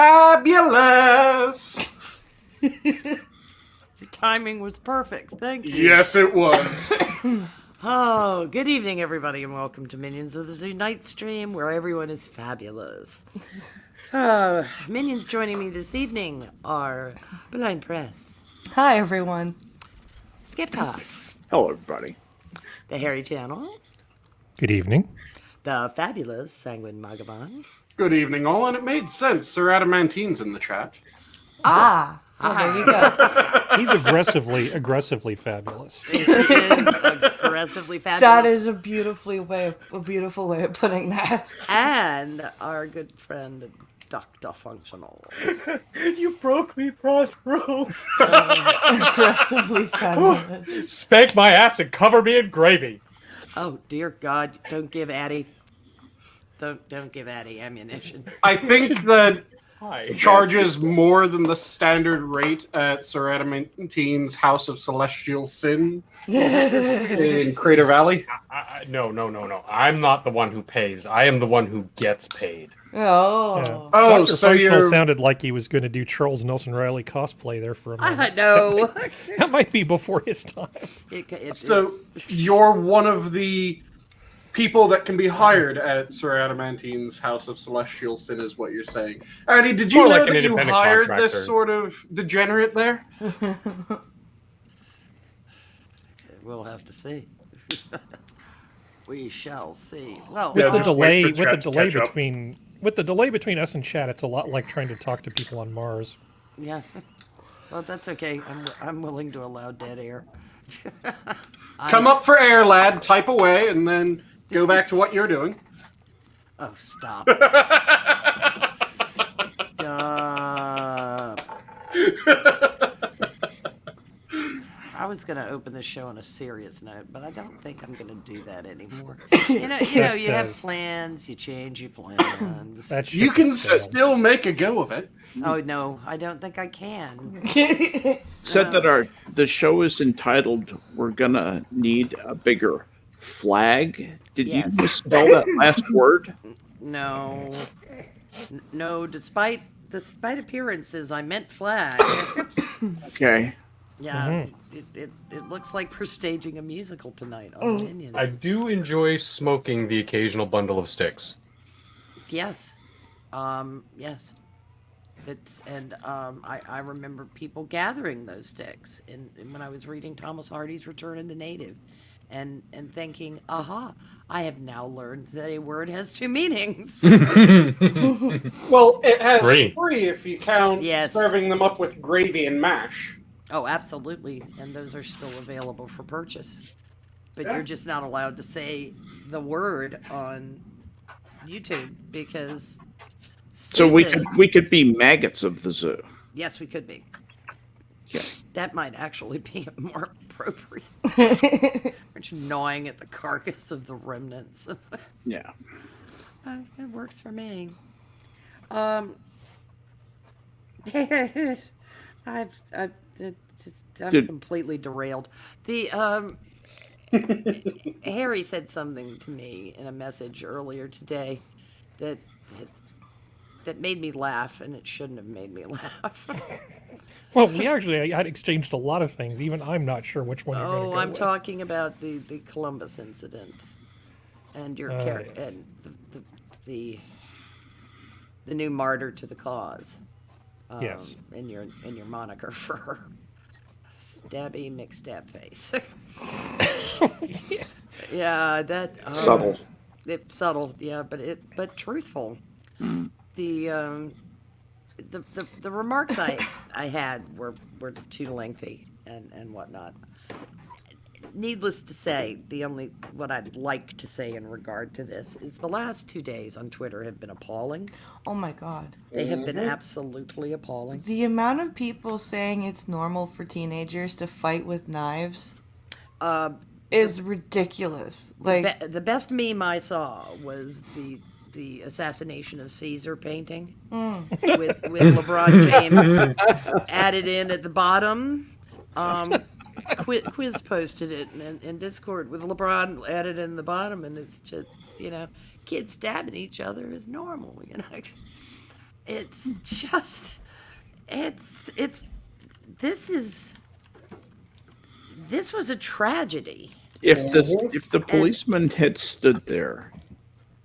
fabulous. Your timing was perfect. Thank you. Yes, it was. Oh, good evening, everybody, and welcome to Minions of the Zoo Night Stream, where everyone is fabulous. Minions joining me this evening are Blind Press, Hi, everyone. Skep, Hello, everybody. the Hairy Channel, Good evening. the fabulous Sanguine Mathghamhain. Good evening, all, and it made sense. Sir Adamantine's in the chat. Well, there you go. He's aggressively fabulous. It is aggressively fabulous. That is a beautiful way of putting that. And our good friend, DrFunctional. You broke me, Prospero. Aggressively fabulous. Spank my ass and cover me in gravy. Oh, dear God, don't give Addie ammunition. I think that Hi. charges more than the standard rate at Sir Adamantine's House of Celestial Sin in Crater Valley. No. I'm not the one who pays. I am the one who gets paid. Oh. Oh, Dr. so Functional you're... sounded like he was going to do Charles Nelson Riley cosplay there for a moment. I know. That might be before his time. So you're one of the people that can be hired at Sir Adamantine's House of Celestial Sin, is what you're saying. Addy, did you More know like an that you independent hired contractor. this sort of degenerate there? We'll have to see. We shall see. Well, With Yeah, the just wait delay, for chat to catch up. with the delay between us and chat, it's a lot like trying to talk to people on Mars. yeah. Well, that's okay. I'm willing to allow dead air. Come up for air, lad. Type away, and then go back to what you're doing. Oh, stop. Stop. I was gonna open the show on a serious note, but I don't think I'm gonna do that anymore. You know, you have plans, you change your plans. That ship You can is sailed. still make a go of it. Oh no, I don't think I can. Said that the show is entitled "We're Gonna Need a Bigger Flag." Did Yes. you misspell that last word? No, no. Despite appearances, I meant flag. Okay. Yeah, it looks like we're staging a musical tonight on Minions. I do enjoy smoking the occasional bundle of sticks. Yes, yes. I remember people gathering those sticks when I was reading Thomas Hardy's Return of the Native, and thinking, aha, I have now learned that a word has two meanings. Well, it has Three. three if you count Yes. serving them up with gravy and mash. Oh, absolutely, and those are still available for purchase. But Yeah. you're just not allowed to say the word on YouTube because. So we Susan- could be maggots of the zoo. Yes, we could be. Okay. That might actually be more appropriate. Aren't you gnawing at the carcass of the remnants? Yeah. It works for me. I'm completely derailed. The Harry said something to me in a message earlier today that made me laugh, and it shouldn't have made me laugh. Well, we actually had exchanged a lot of things. Even I'm not sure which one you're going to Oh, go I'm with. talking about the Columbus incident and your character yes. and the new martyr to the cause. Yes. And your moniker for her. Stabby McStab face. Yeah, that Subtle. It's subtle, yeah, but truthful. The remarks I had were too lengthy and whatnot. Needless to say, what I'd like to say in regard to this is the last 2 days on Twitter have been appalling. Oh my god. They have been absolutely appalling. The amount of people saying it's normal for teenagers to fight with knives is ridiculous. Like, The best meme I saw was the assassination of Caesar painting with LeBron James added in at the bottom. Quiz posted it in Discord with LeBron added in the bottom, and it's just, kids stabbing each other is normal, it's just, this was a tragedy. If the policeman had stood there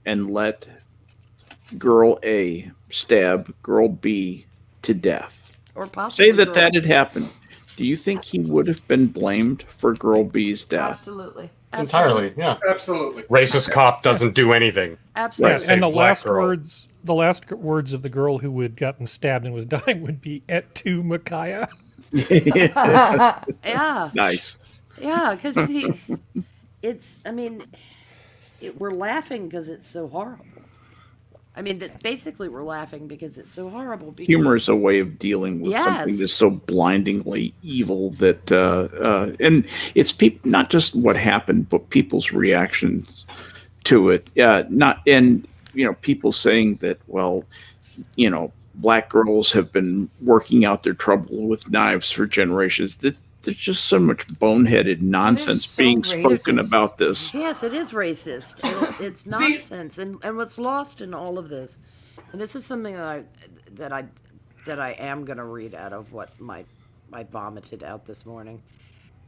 and let girl A stab girl B to death, Or possibly say that girl- that had happened, do you think he would have been blamed for girl B's death? Absolutely. Entirely, yeah. Absolutely. Racist cop doesn't do anything. Absolutely. Right. And the Save black last girl. words of the girl who had gotten stabbed and was dying would be "Et tu, Micaiah." Yeah. Nice. Yeah, because we're laughing because it's so horrible. I mean, basically we're laughing because it's so horrible. Because, Humor is a way of dealing with something Yes. that's so blindingly evil that, and it's not just what happened, but people's reactions to it. People saying that, well, black girls have been working out their trouble with knives for generations. There's just so much boneheaded nonsense so being spoken racist. about this. Yes, it is racist. It's nonsense, and what's lost in all of this, and this is something that I am going to read out of what I vomited out this morning.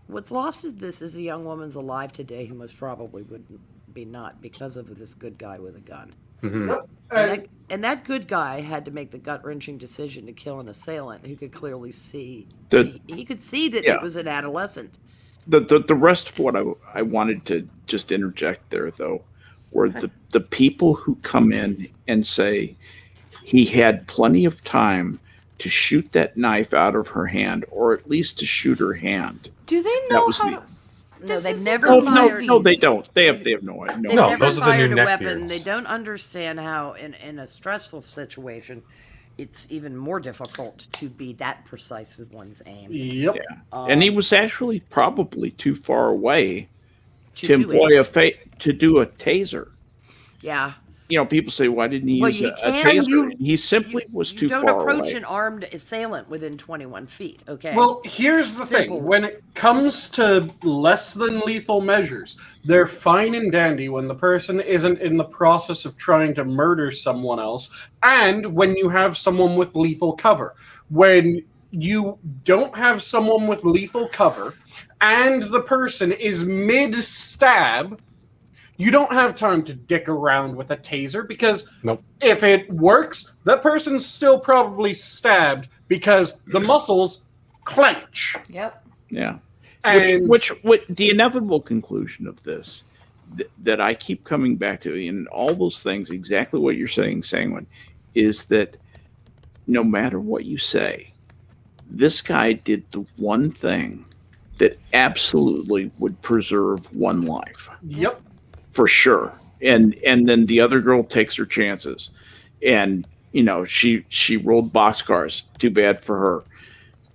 What's lost in this is a young woman's alive today who most probably would be not because of this good guy with a gun. And that good guy had to make the gut-wrenching decision to kill an assailant who could clearly see. He could see that it was an adolescent. The rest of what I wanted to just interject there, though, were the people who come in and say he had plenty of time to shoot that knife out of her hand, or at least to shoot her hand. Do they That know was how the- to... No, This they've is never like fired. No, they don't. They have no idea. They've No, never those are the fired new a weapon. neckbeards. They don't understand how, in a stressful situation, it's even more difficult to be that precise with one's aim. Yep. And he was actually probably too far away to do employ it. to do a taser. Yeah. People say, why didn't he Well, use you a can't- taser? He simply was You too don't far approach away. an armed assailant within 21 feet, okay? Well, here's the Simple. thing. When it comes to less than lethal measures, they're fine and dandy when the person isn't in the process of trying to murder someone else, and when you have someone with lethal cover. When you don't have someone with lethal cover, and the person is mid-stab, you don't have time to dick around with a taser, because Nope. if it works, that person's still probably stabbed because the muscles clench. Yep. Yeah. And Which the inevitable conclusion of this that I keep coming back to, in all those things, exactly what you're saying, Sanguine, is that no matter what you say, this guy did the one thing that absolutely would preserve one life. Yep. For sure. And then the other girl takes her chances. And she rolled boxcars. Too bad for her.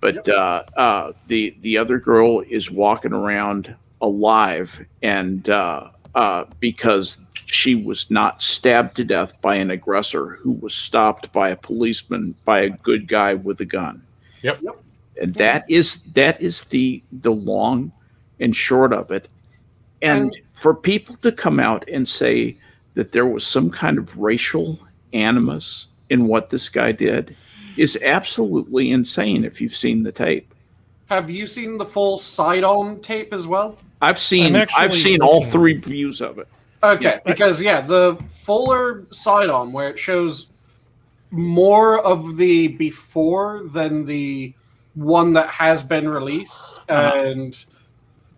But the other girl is walking around alive, and because she was not stabbed to death by an aggressor who was stopped by a policeman, by a good guy with a gun. Yep. And that is the long and short of it. And for people to come out and say that there was some kind of racial animus in what this guy did is absolutely insane if you've seen the tape. Have you seen the full side-on tape as well? I've seen actually all looking- 3 views of it. Okay, because the fuller side-on where it shows more of the before than the one that has been released, and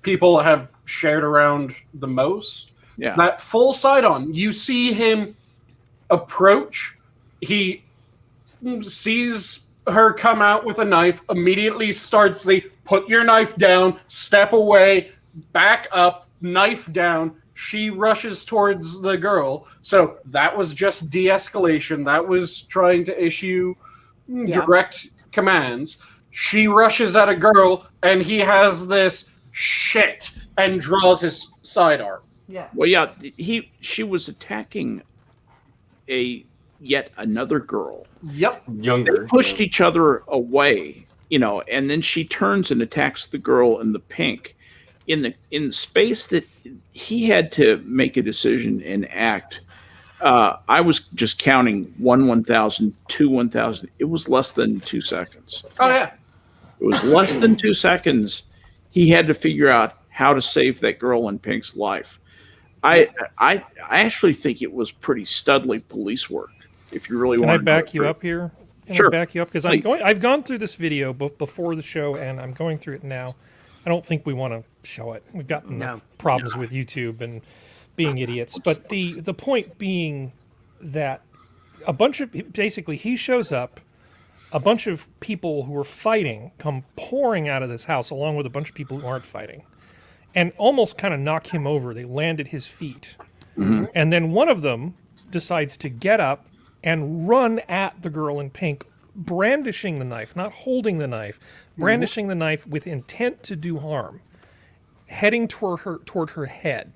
people have shared around the most. Yeah. That full side-on, you see him approach. He sees her come out with a knife, immediately starts the put your knife down, step away, back up, knife down. She rushes towards the girl. So that was just de-escalation. That was trying to issue direct commands. She rushes at a girl, and he has this shit and draws his sidearm. Yeah. Well, yeah, she was attacking yet another girl. Yep. Younger. They pushed each other away, and then she turns and attacks the girl in the pink. In the space that he had to make a decision and act I was just counting 1,000, 1,000. It was less than 2 seconds. Oh yeah. It was less than 2 seconds. He had to figure out how to save that girl in pink's life. I actually think it was pretty studly police work. If you really Can want I back you up here? Can Sure. I back you up? Because I've gone through this video before the show, and I'm going through it now. I don't think we want to show it. We've got enough problems with YouTube and being idiots. But the point being that a bunch of, basically, he shows up, a bunch of people who are fighting come pouring out of this house along with a bunch of people who aren't fighting and almost kind of knock him over. They land at his feet. Mm-hmm. And then one of them decides to get up and run at the girl in pink, brandishing the knife, not holding the knife, brandishing the knife with intent to do harm, heading toward her head.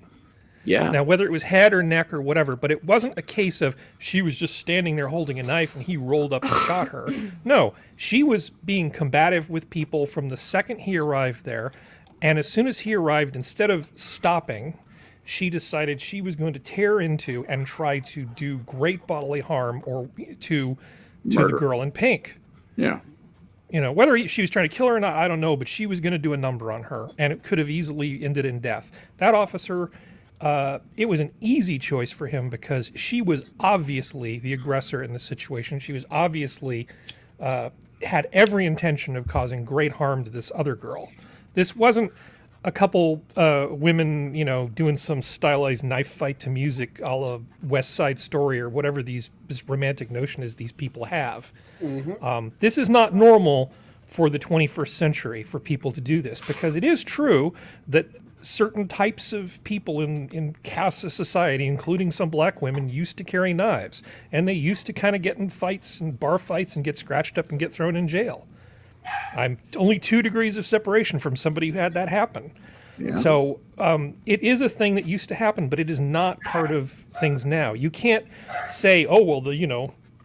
Yeah. Now, whether it was head or neck or whatever, but it wasn't a case of she was just standing there holding a knife and he rolled up and shot her. No, she was being combative with people from the second he arrived there. And as soon as he arrived, instead of stopping, she decided she was going to tear into and try to do great bodily harm or to the girl in pink. Yeah. You know, whether she was trying to kill her or not, I don't know, but she was going to do a number on her, and it could have easily ended in death. That officer, it was an easy choice for him because she was obviously the aggressor in the situation. She was obviously had every intention of causing great harm to this other girl. This wasn't a couple women, you know, doing some stylized knife fight to music a la West Side Story or whatever this romantic notion is these people have. Mm-hmm. This is not normal for the 21st century for people to do this because it is true that certain types of people in castes of society, including some black women, used to carry knives. And they used to kind of get in fights and bar fights and get scratched up and get thrown in jail. I'm only 2 degrees of separation from somebody who had that happen. Yeah. So it is a thing that used to happen, but it is not part of things now. You can't say, oh, well,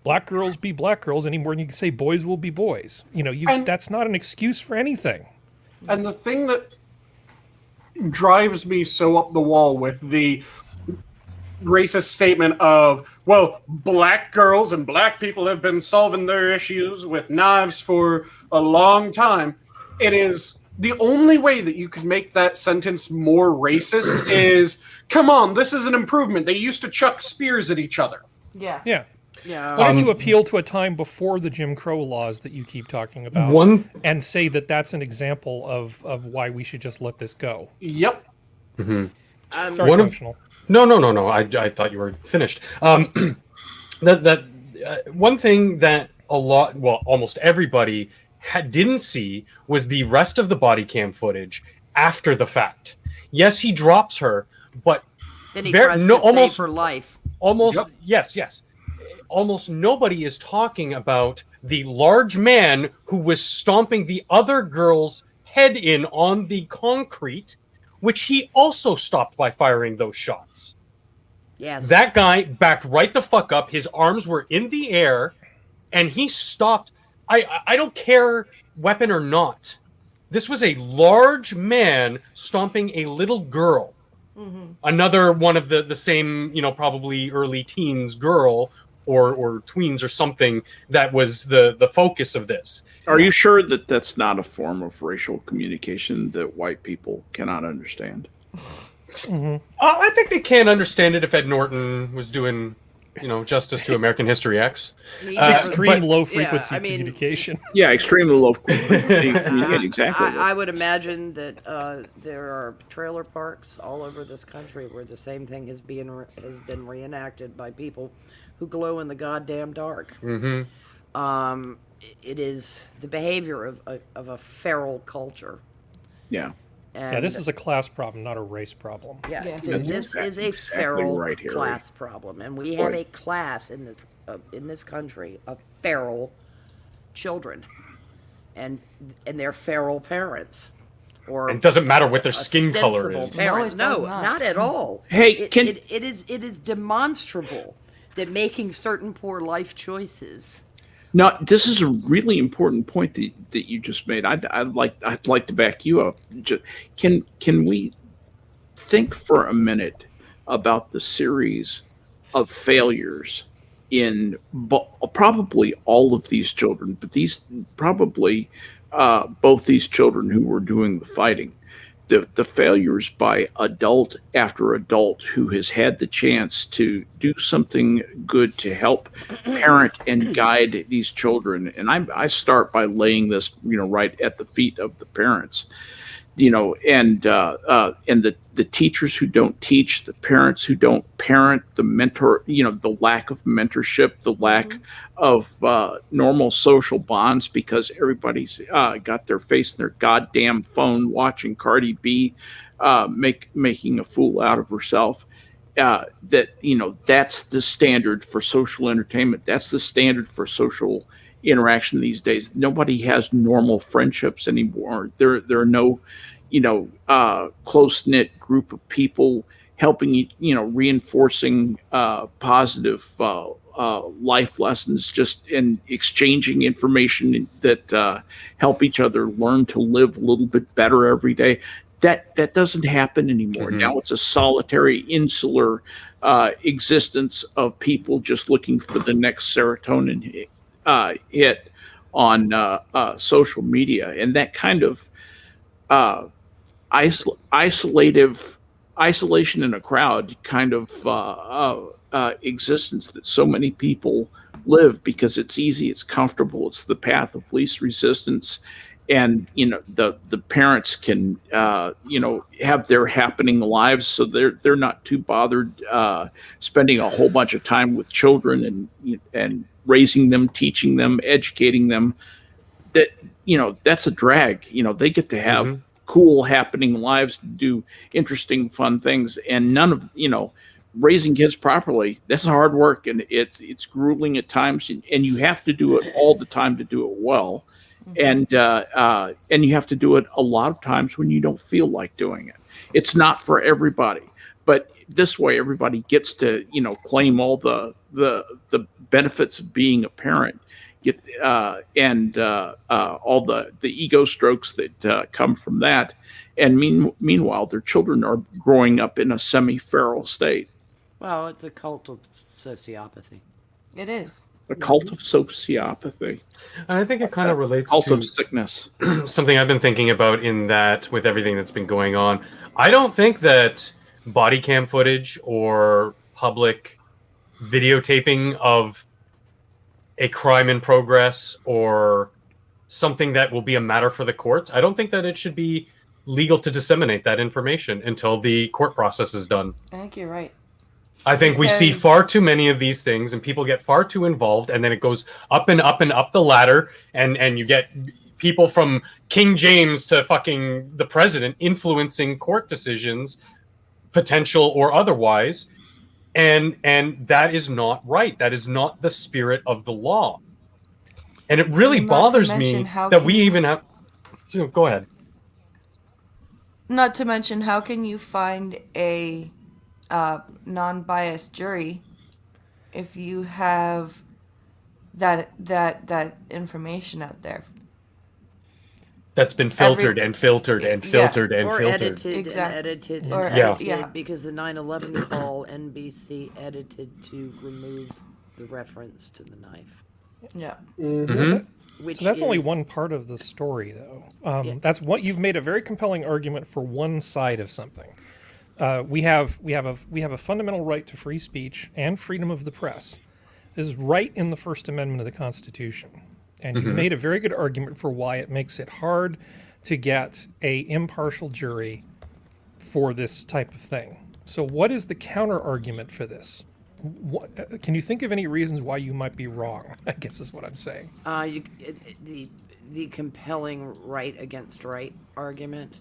black girls be black girls any more than you can say boys will be boys. That's not an excuse for anything. And the thing that drives me so up the wall with the racist statement of, well, black girls and black people have been solving their issues with knives for a long time. It is the only way that you could make that sentence more racist is, come on, this is an improvement. They used to chuck spears at each other. Yeah. Yeah. Yeah. Why don't you appeal to a time before the Jim Crow laws that you keep talking about and say that that's an example of why we should just let this go? Yep. Mm-hmm. Sorry, Functional. No. I thought you were finished. One thing that almost everybody didn't see was the rest of the body cam footage after the fact. Yes, he drops her, but then he tries to save her life. Yes. Almost nobody is talking about the large man who was stomping the other girl's head in on the concrete, which he also stopped by firing those shots. Yes. That guy backed right the fuck up. His arms were in the air, and he stopped. I don't care, weapon or not. This was a large man stomping a little girl. Mm-hmm. Another one of the same, probably early teens girl or tweens or something that was the focus of this. Are you sure that that's not a form of racial communication that white people cannot understand? Mm-hmm. I think they can understand it if Ed Norton was doing, justice to American History X. Extreme low frequency communication. Yeah, extremely low frequency. Exactly. I would imagine that there are trailer parks all over this country where the same thing has been reenacted by people who glow in the goddamn dark. Mm-hmm. It is the behavior of a feral culture. Yeah. And this is a class problem, not a race problem. Yeah. This is a feral class problem, and we have a class in this country of feral children, and their feral parents. Or it doesn't matter what their skin color is. Parents. No, not at all. Hey, it is demonstrable that making certain poor life choices. Now, this is a really important point that you just made. I'd like to back you up. Can we think for a minute about the series of failures in probably all of these children, but these probably both these children who were doing the fighting. The failures by adult after adult who has had the chance to do something good to help parent and guide these children. And I start by laying this, right at the feet of the parents, and the teachers who don't teach, the parents who don't parent, the mentor, the lack of mentorship, the lack of normal social bonds because everybody's got their face in their goddamn phone watching Cardi B making a fool out of herself. That's the standard for social entertainment. That's the standard for social interaction these days. Nobody has normal friendships anymore. There are no, close-knit group of people helping, reinforcing positive life lessons, just in exchanging information that help each other learn to live a little bit better every day. That doesn't happen anymore. Now it's a solitary, insular existence of people just looking for the next serotonin hit on social media, and that kind of isolation in a crowd kind of existence that so many people live because it's easy, it's comfortable, it's the path of least resistance, and the parents can have their happening lives, so they're not too bothered spending a whole bunch of time with children and raising them, teaching them, educating them. That's a drag. They get to have cool happening lives, do interesting fun things, and none of raising kids properly, that's hard work, and it's grueling at times, and you have to do it all the time to do it well. And you have to do it a lot of times when you don't feel like doing it. It's not for everybody, but this way everybody gets to claim all the benefits of being a parent, and all the ego strokes that come from that. And meanwhile, their children are growing up in a semi-feral state. Well, it's a cult of sociopathy. It is. A cult of sociopathy. And I think it kind of relates cult to of sickness. Something I've been thinking about in that with everything that's been going on. I don't think that body cam footage or public videotaping of a crime in progress or something that will be a matter for the courts, I don't think that it should be legal to disseminate that information until the court process is done. I think you're right. I think we see far too many of these things, and people get far too involved, and then it goes up and up and up the ladder, and you get people from King James to fucking the president influencing court decisions, potential or otherwise, and that is not right. That is not the spirit of the law, and it really bothers me that we even have. Go ahead. Not to mention, how can you find a non-biased jury if you have that information out there that's been filtered and filtered and filtered and or filtered, edited exactly. and edited Or and edit- edited yeah. because the 9/11 call NBC edited to remove the reference to the knife. Yeah. Which So that's only is- one part of the story, though. That's what you've made a very compelling argument for one side of something. We have a fundamental right to free speech and freedom of the press. This is right in the First Amendment of the Constitution, and you've made a very good argument for why it makes it hard to get a impartial jury for this type of thing. So, what is the counter argument for this? Can you think of any reasons why you might be wrong? I guess is what I'm saying. The compelling right against right argument.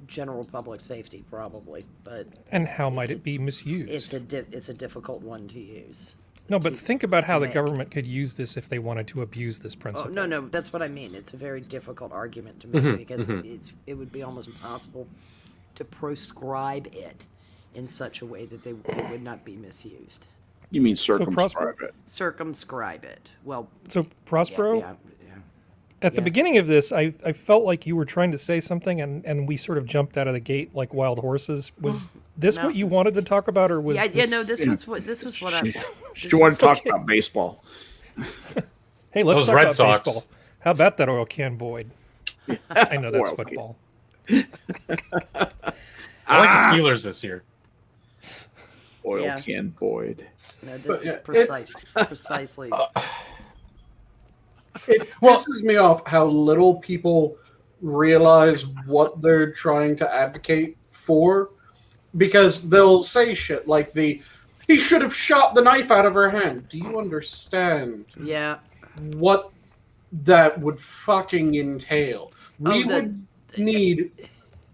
General public safety, probably, but. And how might it be misused? It's a difficult one to use. No, but think about how the make. government could use this if they wanted to abuse this principle. Oh, no, that's what I mean. It's a very difficult argument to make because it would be almost impossible to proscribe it in such a way that it would not be misused. You mean circumscribe it? Circumscribe it. Well, So, Prospero, yeah. at the beginning of this, I felt like you were trying to say something, and we sort of jumped out of the gate like wild horses. this No. what you wanted to talk about, or was Yeah, this... no. This was what I. She wanted to talk about baseball. Hey, let's Those talk Red about Sox. baseball. How about that oil can Boyd? I know that's Oil can. football. I like the Steelers this year. Oil Yeah. can Boyd. No, this But, is yeah, precisely. It pisses me off how little people realize what they're trying to advocate for, because they'll say shit like he should have shot the knife out of her hand. Do you understand Yeah. what that would fucking entail? We Oh, would need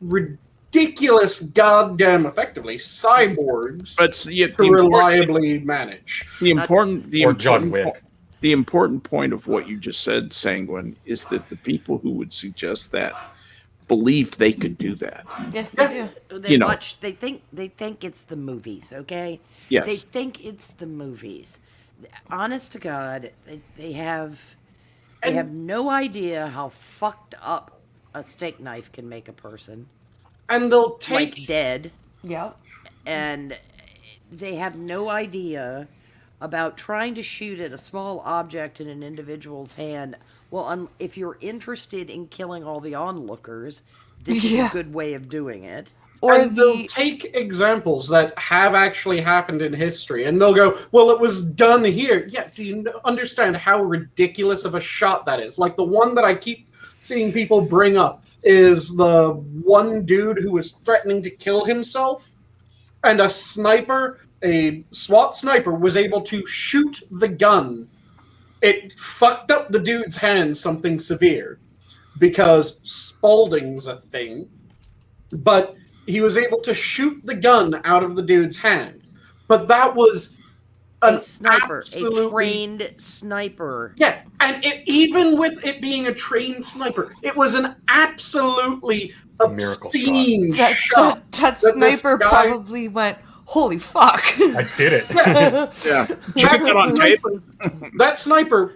ridiculous goddamn effectively cyborgs But yeah, to reliably manage. the important Or John Wick. The important point of what you just said, Sanguine, is that the people who would suggest that believe they could do that. Yes, they do. They You know. watch. They think it's the movies. Okay. Yes. They think it's the movies. Honest to God, they have no idea how fucked up a steak knife can make a person, And they'll take like dead, Yep. and they have no idea about trying to shoot at a small object in an individual's hand. Well, if you're interested in killing all the onlookers, this is Yeah. a good way of doing it. Or and they'll the take examples that have actually happened in history, and they'll go, well, it was done here. Yeah, do you understand how ridiculous of a shot that is? Like the one that I keep seeing people bring up is the one dude who was threatening to kill himself, and a sniper, a SWAT sniper, was able to shoot the gun. It fucked up the dude's hand something severe, because Spalding's a thing, but he was able to shoot the gun out of the dude's hand. But that was A sniper, a absolutely- trained sniper. Yeah, and even with it being a trained sniper, it was an absolutely Miracle obscene that, shot. that that this sniper guy- probably went, holy fuck. I did it. Yeah. Did you get that on tape? That sniper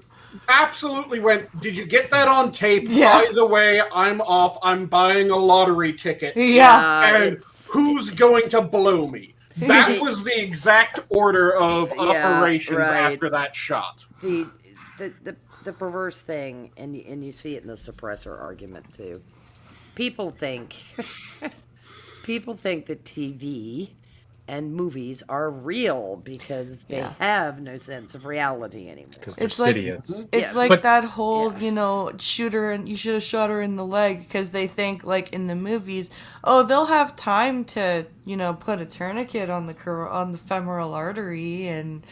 absolutely went, did you get that on tape? Yeah. By the way, I'm off. I'm buying a lottery ticket. Yeah. And who's going to blow me? That was the exact order of operations right. after that shot. The perverse thing, and you see it in the suppressor argument too. People think that TV and movies are real because they Yeah. have no sense of reality anymore. Because they're It's like- idiots. It's Yeah. like But- that whole, shooter, and you should have shot her in the leg, because they think, like in the movies, oh, they'll have time to, put a tourniquet on the femoral artery, and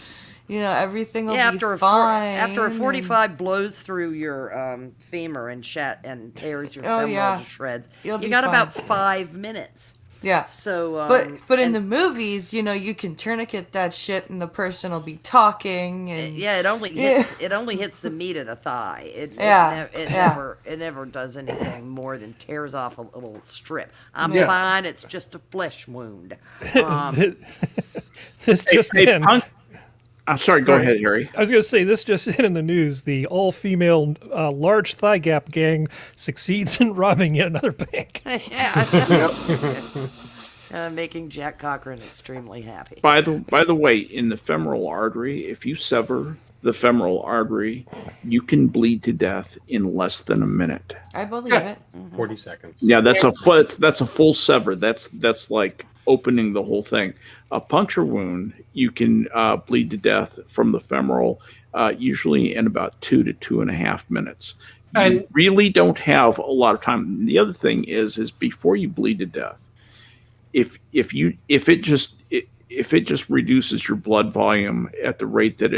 everything will be After fine. a 45 blows through your femur and tears your Oh, femoral yeah. to shreds, You'll you be got fine. about 5 minutes. Yeah. So, But in and- the movies, you can tourniquet that shit, and the person will be talking, and yeah, it only hits the meat of the thigh. It Yeah. never does anything more than tears off a little strip. I'm Yeah. fine. It's just a flesh wound. This just Hey, in. Punk- I'm sorry, go ahead, Harry. I was going to say, this just in the news. The all-female large thigh gap gang succeeds in robbing yet another bank. Making Jack Cochran extremely happy. By the way, in the femoral artery, if you sever the femoral artery, you can bleed to death in less than a minute. I believe it. 40 seconds. Yeah, that's a full sever. That's like opening the whole thing. A puncture wound, you can bleed to death from the femoral, usually in about 2 to 2.5 minutes. You And- really don't have a lot of time. The other thing is before you bleed to death, if it just reduces your blood volume at the rate that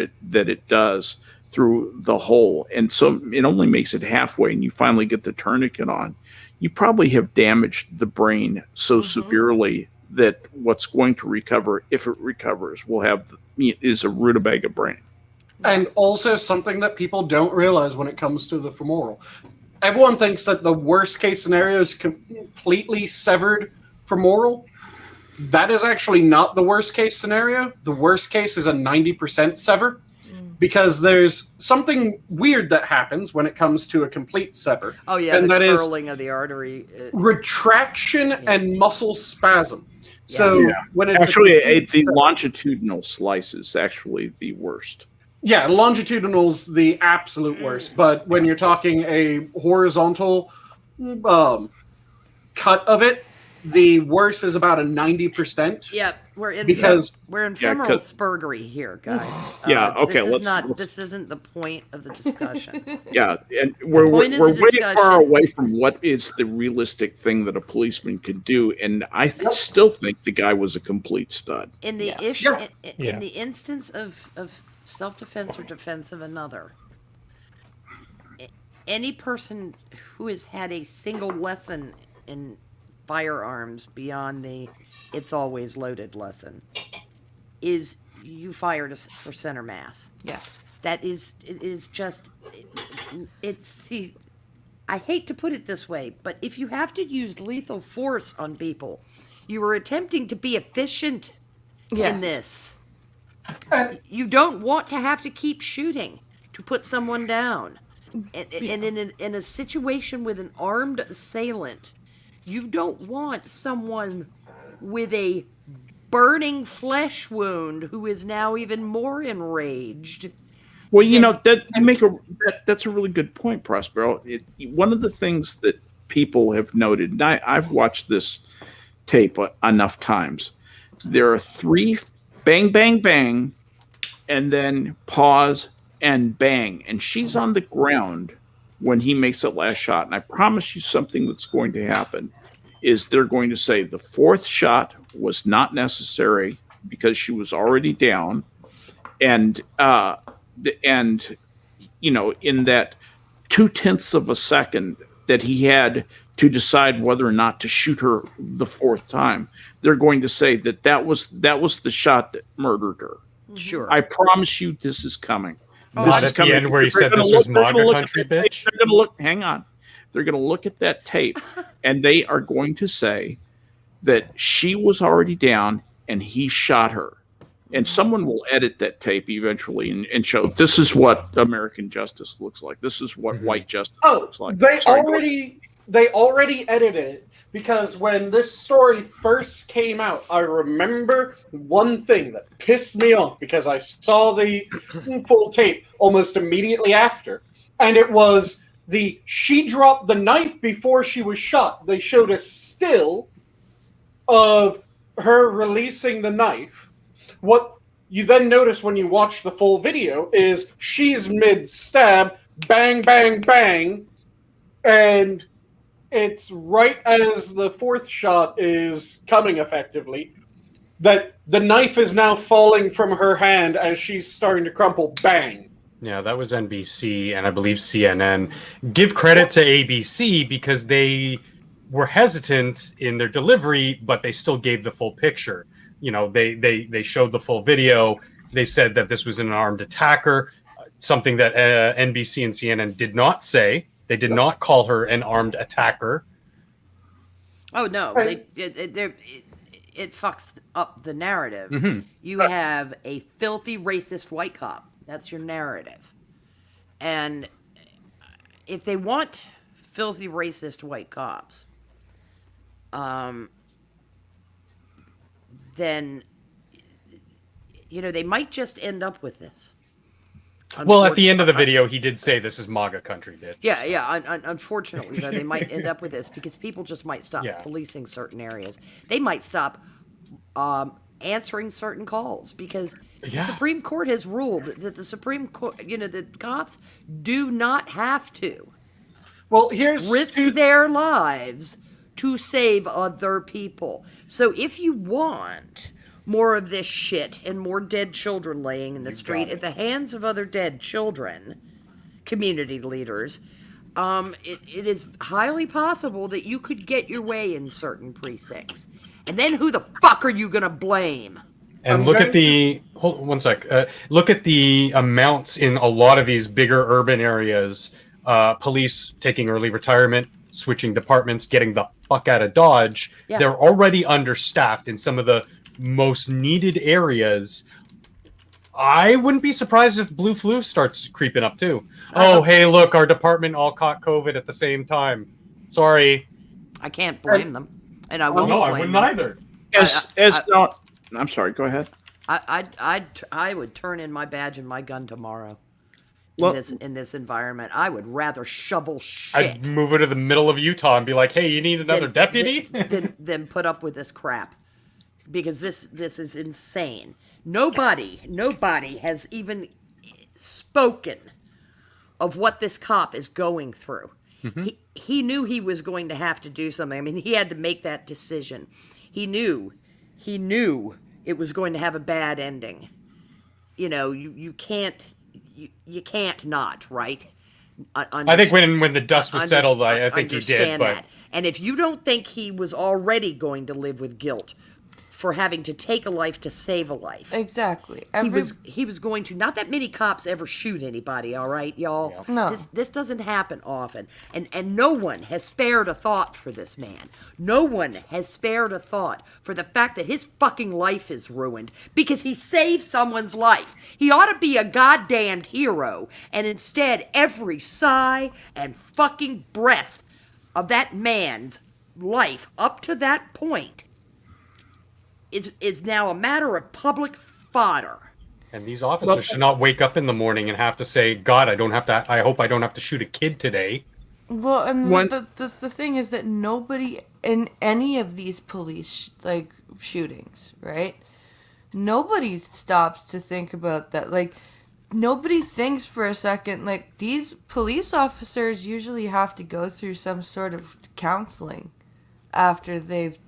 it does through the hole, and so it only makes it halfway, and you finally get the tourniquet on, you probably have damaged the brain so severely that what's going to recover, if it recovers, is a rutabaga brain. And also something that people don't realize when it comes to the femoral. Everyone thinks that the worst case scenario is completely severed femoral. That is actually not the worst case scenario. The worst case is a 90% sever, because there's something weird that happens when it comes to a complete sever. Oh yeah, and the that is curling of the artery. retraction and muscle spasm. So Yeah. when it's Actually, complete the setup- longitudinal slice is actually the worst. yeah, longitudinal's the absolute worst. But when you're talking a horizontal cut of it, the worst is about a 90%. Yep, Because- we're in Yeah, femoral 'cause- spurgery here, guys. Yeah, okay, let's- This isn't the point of the discussion. Yeah, and we're point of way the far discussion. away from what is the realistic thing that a policeman could do, and I still think the guy was a complete stud. In the Yeah. in the instance of self-defense or defense of another, any person who has had a single lesson in firearms beyond the "it's always loaded" lesson is you fired for center mass. Yes. That is, it is just, it's the, I hate to put it this way, but if you have to use lethal force on people, you are attempting to be efficient in Yes. this. And- You don't want to have to keep shooting to put someone down. And in a situation with an armed assailant, you don't want someone with a burning flesh wound who is now even more enraged. Well, you know that's a really good point, Prospero. One of the things that people have noted, and I've watched this tape enough times. There are 3 bang, bang, bang, and then pause and bang, and she's on the ground when he makes that last shot. And I promise you something that's going to happen is they're going to say the 4th shot was not necessary because she was already down, and you know, in that 0.2 of a second that he had to decide whether or not to shoot her the 4th time, they're going to say that was the shot that murdered her. Sure. I promise you, this is coming. Not at the end where he said this was MAGA country, bitch. They're going to look. Hang on. They're going to look at that tape, and they are going to say that she was already down and he shot her. And someone will edit that tape eventually and show this is what American justice looks like. This is what white justice looks like. They Sorry, already edited it, because when this story first came out, I remember one thing that pissed me off because I saw the full tape almost immediately after, and it was she dropped the knife before she was shot. They showed a still of her releasing the knife. What you then notice when you watch the full video is she's mid-stab, bang, bang, bang, and it's right as the 4th shot is coming effectively that the knife is now falling from her hand as she's starting to crumple, bang. Yeah, that was NBC and I believe CNN. Give credit to ABC because they were hesitant in their delivery, but they still gave the full picture. You know, they showed the full video. They said that this was an armed attacker, something that NBC and CNN did not say. They did not call her an armed attacker. Oh no, it fucks up the narrative. Mm-hmm. You have a filthy racist white cop. That's your narrative. And if they want filthy racist white cops, then they might just end up with this. Well, at the end of the video, he did say this is MAGA country, bitch. Yeah. Unfortunately, though, they might end up with this because people just might stop policing certain areas. They might stop answering certain calls because the Supreme Court has ruled that the Supreme Court, the cops do not have to risk their lives to save other people. So if you want more of this shit and more dead children laying in the street at the hands of other dead children, community leaders, it is highly possible that you could get your way in certain precincts. And then who the fuck are you going to blame? And look at hold on one sec. Look at the amounts in a lot of these bigger urban areas. Police taking early retirement, switching departments, getting the fuck out of Dodge. Yeah. They're already understaffed in some of the most needed areas. I wouldn't be surprised if blue flu starts creeping up too. Oh, hey, look, our department all caught COVID at the same time. Sorry. I can't blame them. And I won't No, blame I wouldn't them. either. I'm sorry. Go ahead. I would turn in my badge and my gun tomorrow. Well- In this environment, I would rather shovel shit I'd move it to the middle of Utah and be like, "Hey, you need another deputy?" than put up with this crap, because this is insane. Nobody has even spoken of what this cop is going through. He knew he was going to have to do something. I mean, he had to make that decision. He knew it was going to have a bad ending. You know, you can't not, right? I think when the dust was settled, I think he did. Understand But that. And if you don't think he was already going to live with guilt for having to take a life to save a life, Exactly. he was going to. Not that many cops ever shoot anybody, all right, y'all. No. This doesn't happen often, and no one has spared a thought for this man. No one has spared a thought for the fact that his fucking life is ruined because he saved someone's life. He ought to be a goddamned hero, and instead, every sigh and fucking breath of that man's life up to that point is now a matter of public fodder. and these officers should not wake up in the morning and have to say, "God, I hope I don't have to shoot a kid today." Well, and the thing is that nobody in any of these police shootings, right? Nobody stops to think about that. Like, nobody thinks for a second. Like, these police officers usually have to go through some sort of counseling after they've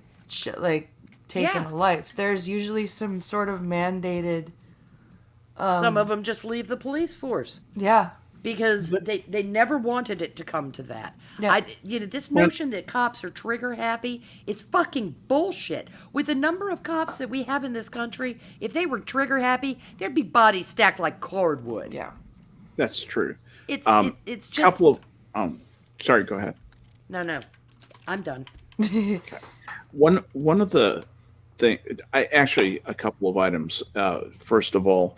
taken a life. There's usually some sort of mandated. Some of them just leave the police force. Yeah. Because they never wanted it to come to that. Yeah. This notion that cops are trigger happy is fucking bullshit. With the number of cops that we have in this country, if they were trigger happy, there'd be bodies stacked like cordwood. Yeah. That's true. It's just Couple of sorry, go ahead. no. I'm done. One of the thing, a couple of items. First of all,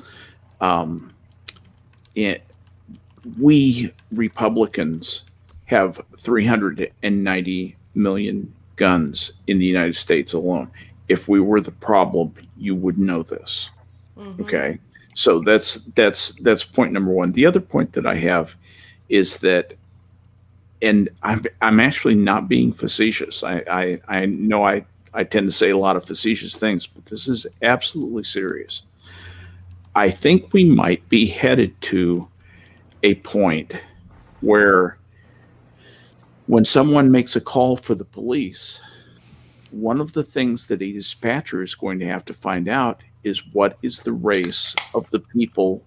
we Republicans have 390 million guns in the United States alone. If we were the problem, you would know this. Mm-hmm. Okay, so that's point number one. The other point that I have is that, and I'm actually not being facetious. I know I tend to say a lot of facetious things, but this is absolutely serious. I think we might be headed to a point where when someone makes a call for the police, one of the things that a dispatcher is going to have to find out is what is the race of the people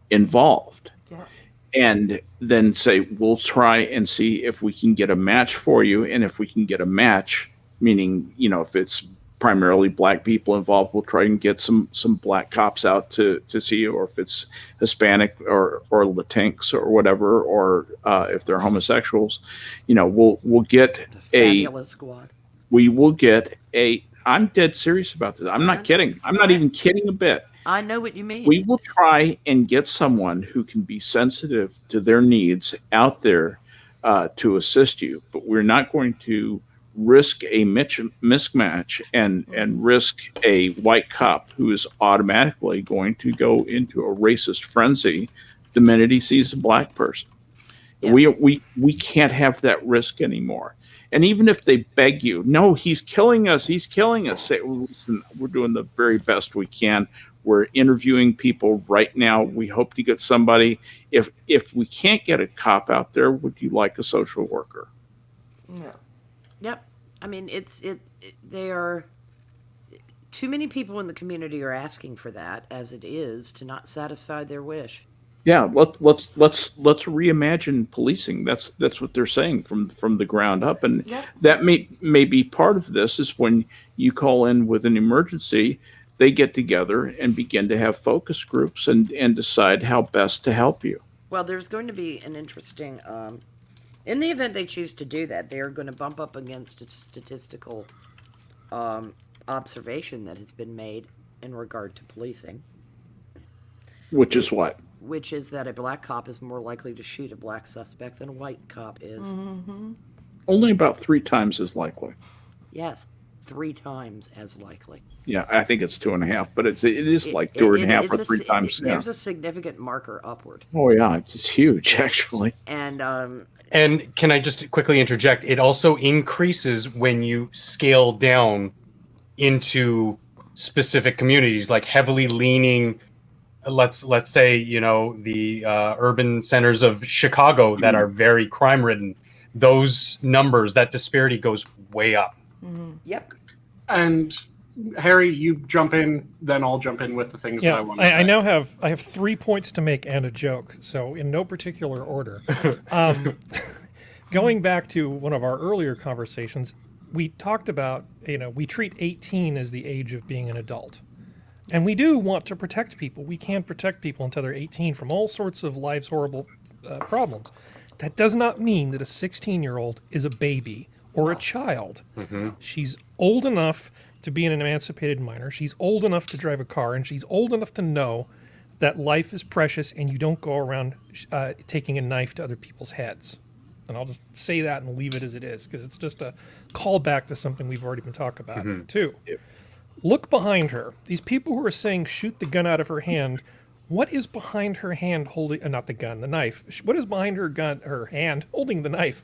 involved. Yeah. And then say, we'll try and see if we can get a match for you. And if we can get a match, meaning, if it's primarily black people involved, we'll try and get some black cops out to see you, or if it's Hispanic or Latinx or whatever, or if they're homosexuals, we'll get the fabulous squad. We will get I'm dead serious about this. I'm not kidding. I'm not even kidding a bit. I know what you mean. We will try and get someone who can be sensitive to their needs out there to assist you, but we're not going to risk a mismatch and risk a white cop who is automatically going to go into a racist frenzy the minute he sees a black person. Yeah. We can't have that risk anymore. And even if they beg you, no, he's killing us, say, listen, we're doing the very best we can. We're interviewing people right now. We hope to get somebody. If we can't get a cop out there, would you like a social worker? No. Yep. I mean, they are too many people in the community are asking for that as it is to not satisfy their wish. Yeah, let's reimagine policing. That's what they're saying from the ground up, and that may be part of this. Is when you call in with an emergency, they get together and begin to have focus groups and decide how best to help you. Well, there's going to be an interesting. In the event they choose to do that, they are going to bump up against a statistical observation that has been made in regard to policing. Which is what? Which is that a black cop is more likely to shoot a black suspect than a white cop is. Mm-hmm. Only about 3 times as likely. Yes. 3 times as likely. Yeah, I think it's 2.5, but it is like 2.5 or 3 times. Yeah. There's a significant marker upward. Oh yeah, it's huge actually. And can I just quickly interject? It also increases when you scale down into specific communities, like heavily leaning. Let's say, you know, the urban centers of Chicago that are very crime ridden. Those numbers, that disparity goes way up. Yep. And Harry, you jump in, then I'll jump in with the things that I want to say. I now have 3 points to make and a joke, so in no particular order. Going back to one of our earlier conversations, we talked about, you know, we treat 18 as the age of being an adult. And we do want to protect people. We can protect people until they're 18 from all sorts of life's horrible problems. That does not mean that a 16-year-old is a baby or a child. She's old enough to be an emancipated minor. She's old enough to drive a car, and she's old enough to know that life is precious and you don't go around taking a knife to other people's heads. And I'll just say that and leave it as it is, because it's just a callback to something we've already been talking about, too. Yep. Look behind her. These people who are saying shoot the gun out of her hand, what is behind her hand holding, not the gun, the knife? What is behind her hand holding the knife?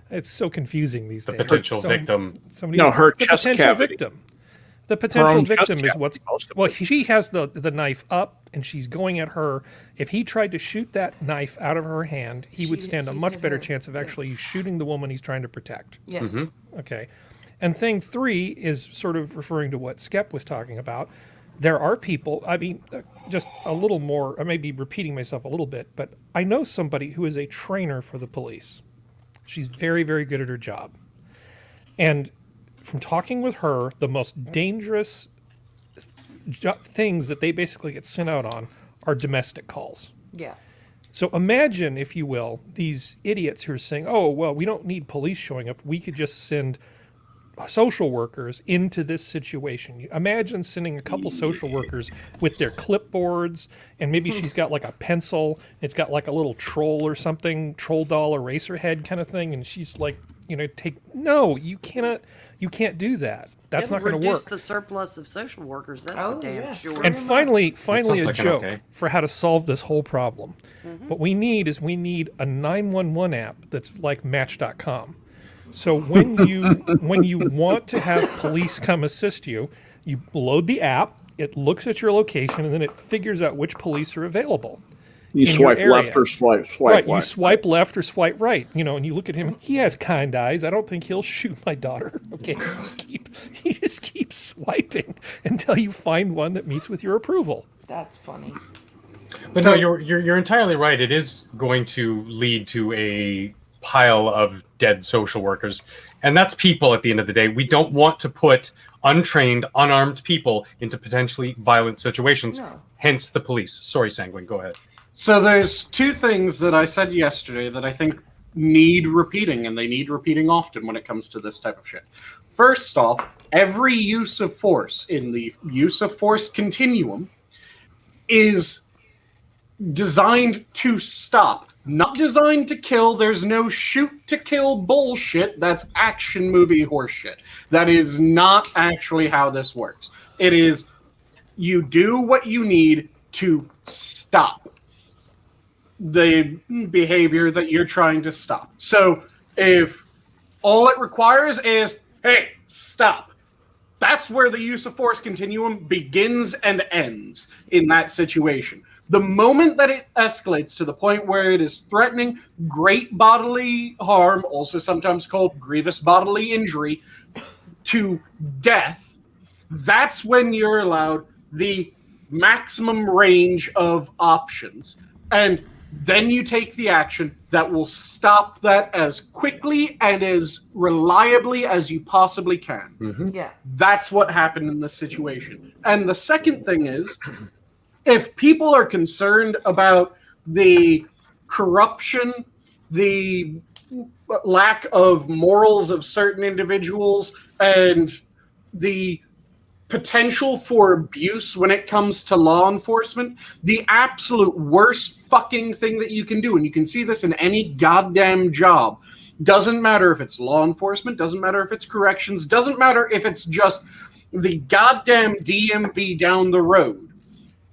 It's so confusing these days. The potential victim. Her chest cavity. The potential victim is what's... Well, she has the knife up, and she's going at her. If he tried to shoot that knife out of her hand, he would stand a much better chance of actually shooting the woman he's trying to protect. Yes. Okay. And thing 3 is sort of referring to what Skep was talking about. There are people, I mean, just a little more, I may be repeating myself a little bit, but I know somebody who is a trainer for the police. She's very, very good at her job. And from talking with her, the most dangerous things that they basically get sent out on are domestic calls. Yeah. So imagine, if you will, these idiots who are saying, oh, well, we don't need police showing up. We could just send social workers into this situation. Imagine sending a couple social workers with their clipboards, and maybe she's got like a pencil. It's got like a little troll or something, troll doll eraser head kind of thing, and she's like, you know, no, you can't do that. That's not going to work. Reduce the surplus of social workers. That's for damn sure. And finally, a like joke for how to solve this whole problem. What we need is a 911 app that's like Match.com. So when you want to have police come assist you, you load the app, it looks at your location, and then it figures out which police are available. You swipe left or swipe right. You swipe left or swipe right, you know, and you look at him. He has kind eyes. I don't think he'll shoot my daughter. Okay, he just keeps swiping until you find one that meets with your approval. That's funny. But no, you're entirely right. It is going to lead to a pile of dead social workers, and that's people at the end of the day. We don't want to put untrained, unarmed people into potentially violent situations. No. Hence the police. Sorry, Sanguine, go ahead. So there's 2 things that I said yesterday that I think need repeating, and they need repeating often when it comes to this type of shit. First off, every use of force in the use of force continuum is designed to stop, not designed to kill. There's no shoot to kill bullshit. That's action movie horseshit. That is not actually how this works. It is, you do what you need to stop the behavior that you're trying to stop. So if all it requires is, hey, stop, that's where the use of force continuum begins and ends in that situation. The moment that it escalates to the point where it is threatening great bodily harm, also sometimes called grievous bodily injury, to death, that's when you're allowed the maximum range of options. And then you take the action that will stop that as quickly and as reliably as you possibly can. Yeah. That's what happened in this situation. And the second thing is, if people are concerned about the corruption, the lack of morals of certain individuals, and the potential for abuse when it comes to law enforcement, the absolute worst fucking thing that you can do, and you can see this in any goddamn job, Doesn't matter if it's law enforcement, doesn't matter if it's corrections, doesn't matter if it's just the goddamn DMV down the road.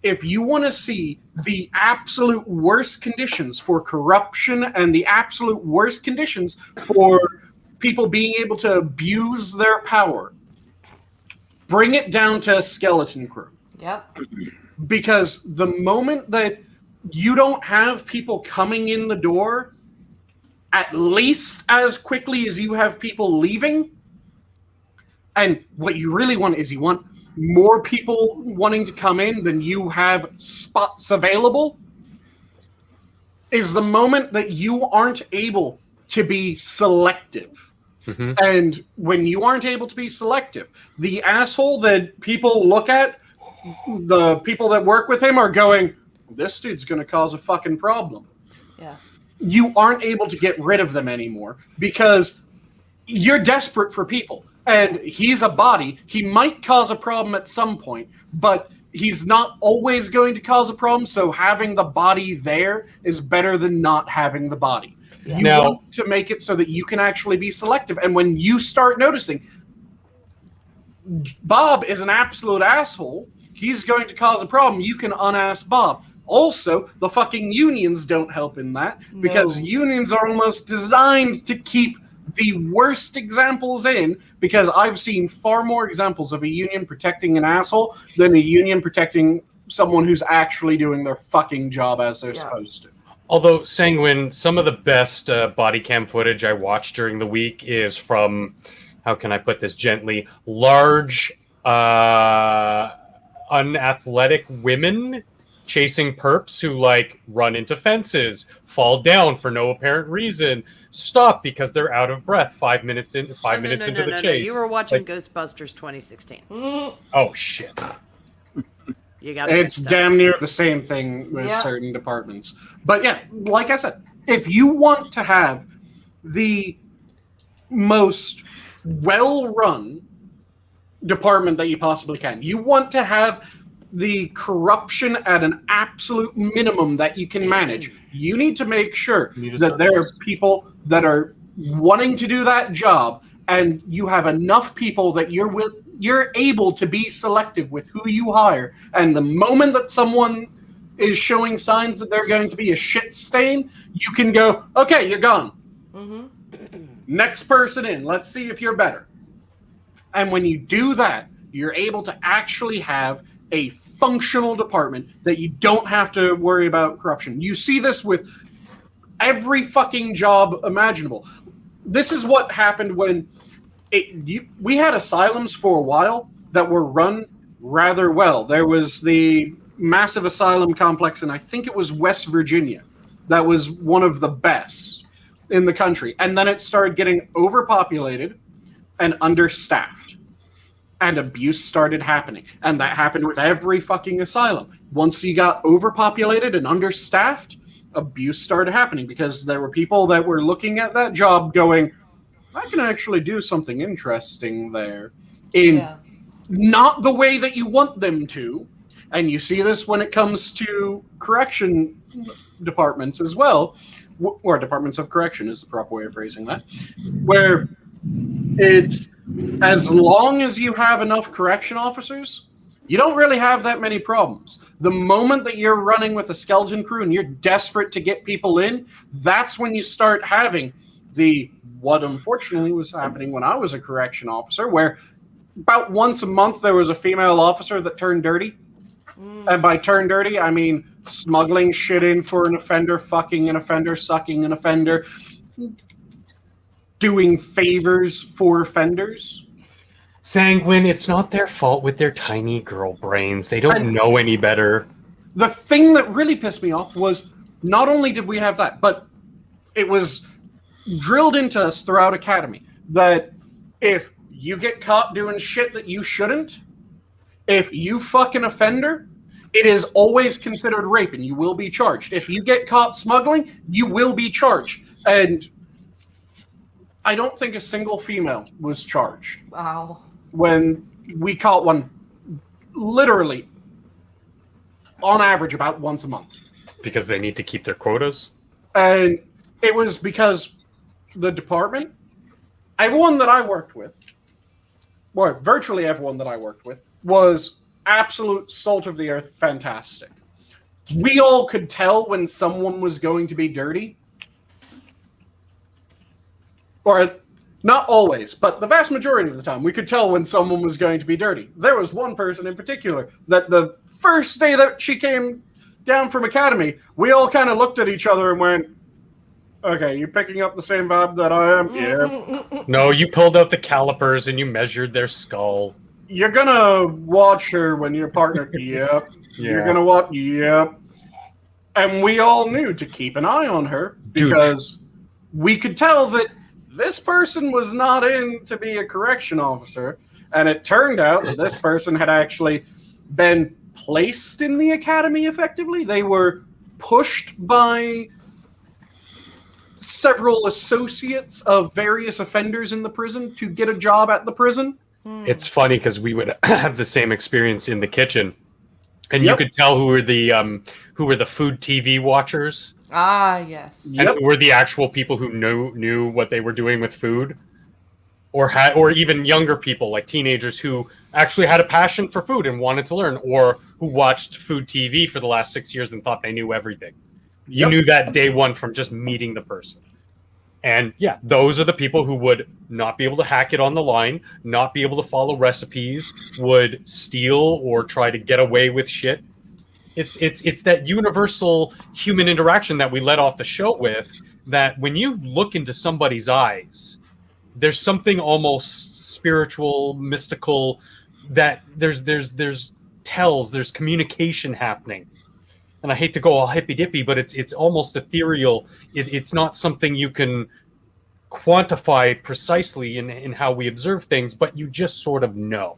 If you want to see the absolute worst conditions for corruption and the absolute worst conditions for people being able to abuse their power, bring it down to a skeleton crew. Yep. Because the moment that you don't have people coming in the door at least as quickly as you have people leaving, and what you really want is you want more people wanting to come in than you have spots available, is the moment that you aren't able to be selective. Mm-hmm. And when you aren't able to be selective, the asshole that people look at, the people that work with him are going, this dude's going to cause a fucking problem. Yeah. You aren't able to get rid of them anymore because you're desperate for people. And he's a body. He might cause a problem at some point, but he's not always going to cause a problem. So having the body there is better than not having the body. Yeah. You Now- want to make it so that you can actually be selective. And when you start noticing Bob is an absolute asshole, he's going to cause a problem, you can unask Bob. Also, the fucking unions don't help in that because No. unions are almost designed to keep the worst examples in, because I've seen far more examples of a union protecting an asshole than a union protecting someone who's actually doing their fucking job as they're supposed to. Although, Sanguine, some of the best body cam footage I watched during the week is from, how can I put this gently, large, unathletic women chasing perps who, like, run into fences, fall down for no apparent reason, stop because they're out of breath 5 minutes into the chase. You were watching Like- Ghostbusters 2016. Oh, shit. You got It's damn near the same thing with Yeah. certain departments. But yeah, like I said, if you want to have the most well-run department that you possibly can, you want to have the corruption at an absolute minimum that you can manage, you need to make sure that there are people that are wanting to do that job, and you have enough people that you're able to be selective with who you hire. And the moment that someone is showing signs that they're going to be a shit stain, you can go, okay, you're gone. Next person in. Let's see if you're better. And when you do that, you're able to actually have a functional department that you don't have to worry about corruption. You see this with every fucking job imaginable. This is what happened when we had asylums for a while that were run rather well. There was the massive asylum complex, and I think it was West Virginia, that was one of the best in the country. And then it started getting overpopulated and understaffed, and abuse started happening. And that happened with every fucking asylum. Once you got overpopulated and understaffed, abuse started happening because there were people that were looking at that job going, I can actually do something interesting there in not the way that you want them to. And you see this when it comes to correction departments as well, or departments of correction is the proper way of phrasing that, where it's, as long as you have enough correction officers, you don't really have that many problems. The moment that you're running with a skeleton crew and you're desperate to get people in, that's when you start having what unfortunately was happening when I was a correction officer, where about once a month there was a female officer that turned dirty. And by turn dirty, I mean smuggling shit in for an offender, fucking an offender, sucking an offender, doing favors for offenders. Sanguine, it's not their fault with their tiny girl brains. They don't know any better. The thing that really pissed me off was not only did we have that, but it was drilled into us throughout Academy that if you get caught doing shit that you shouldn't, if you fuck an offender, it is always considered rape and you will be charged. If you get caught smuggling, you will be charged. And I don't think a single female was charged. Wow. When we caught one literally on average about once a month. Because they need to keep their quotas? And it was because the department, everyone that I worked with, well, virtually everyone that I worked with, was absolute salt of the earth fantastic. We all could tell when someone was going to be dirty. Or not always, but the vast majority of the time, we could tell when someone was going to be dirty. There was one person in particular that the first day that she came down from academy, we all kind of looked at each other and went, okay, you picking up the same vibe that I am? Yeah. No, you pulled out the calipers and you measured their skull. You're gonna watch her when you're partnered? Yep. Yeah. You're gonna what? Yep. And we all knew to keep an eye on her because we could tell that this person was not in to be a correction officer. And it turned out that this person had actually been placed in the academy effectively. They were pushed by several associates of various offenders in the prison to get a job at the prison. It's funny because we would have the same experience in the kitchen, and Yep. you could tell who were the food TV watchers, Ah, yes. Yep. and who were the actual people who knew what they were doing with food, or even younger people like teenagers who actually had a passion for food and wanted to learn, or who watched food TV for the last 6 years and thought they knew everything. You Yep. knew that day one from just meeting the person. And yeah, those are the people who would not be able to hack it on the line, not be able to follow recipes, would steal or try to get away with shit. It's that universal human interaction that we let off the show with, that when you look into somebody's eyes, there's something almost spiritual, mystical, that there's tells, there's communication happening. And I hate to go all hippy dippy, but it's almost ethereal. It's not something you can quantify precisely in how we observe things, but you just sort of know,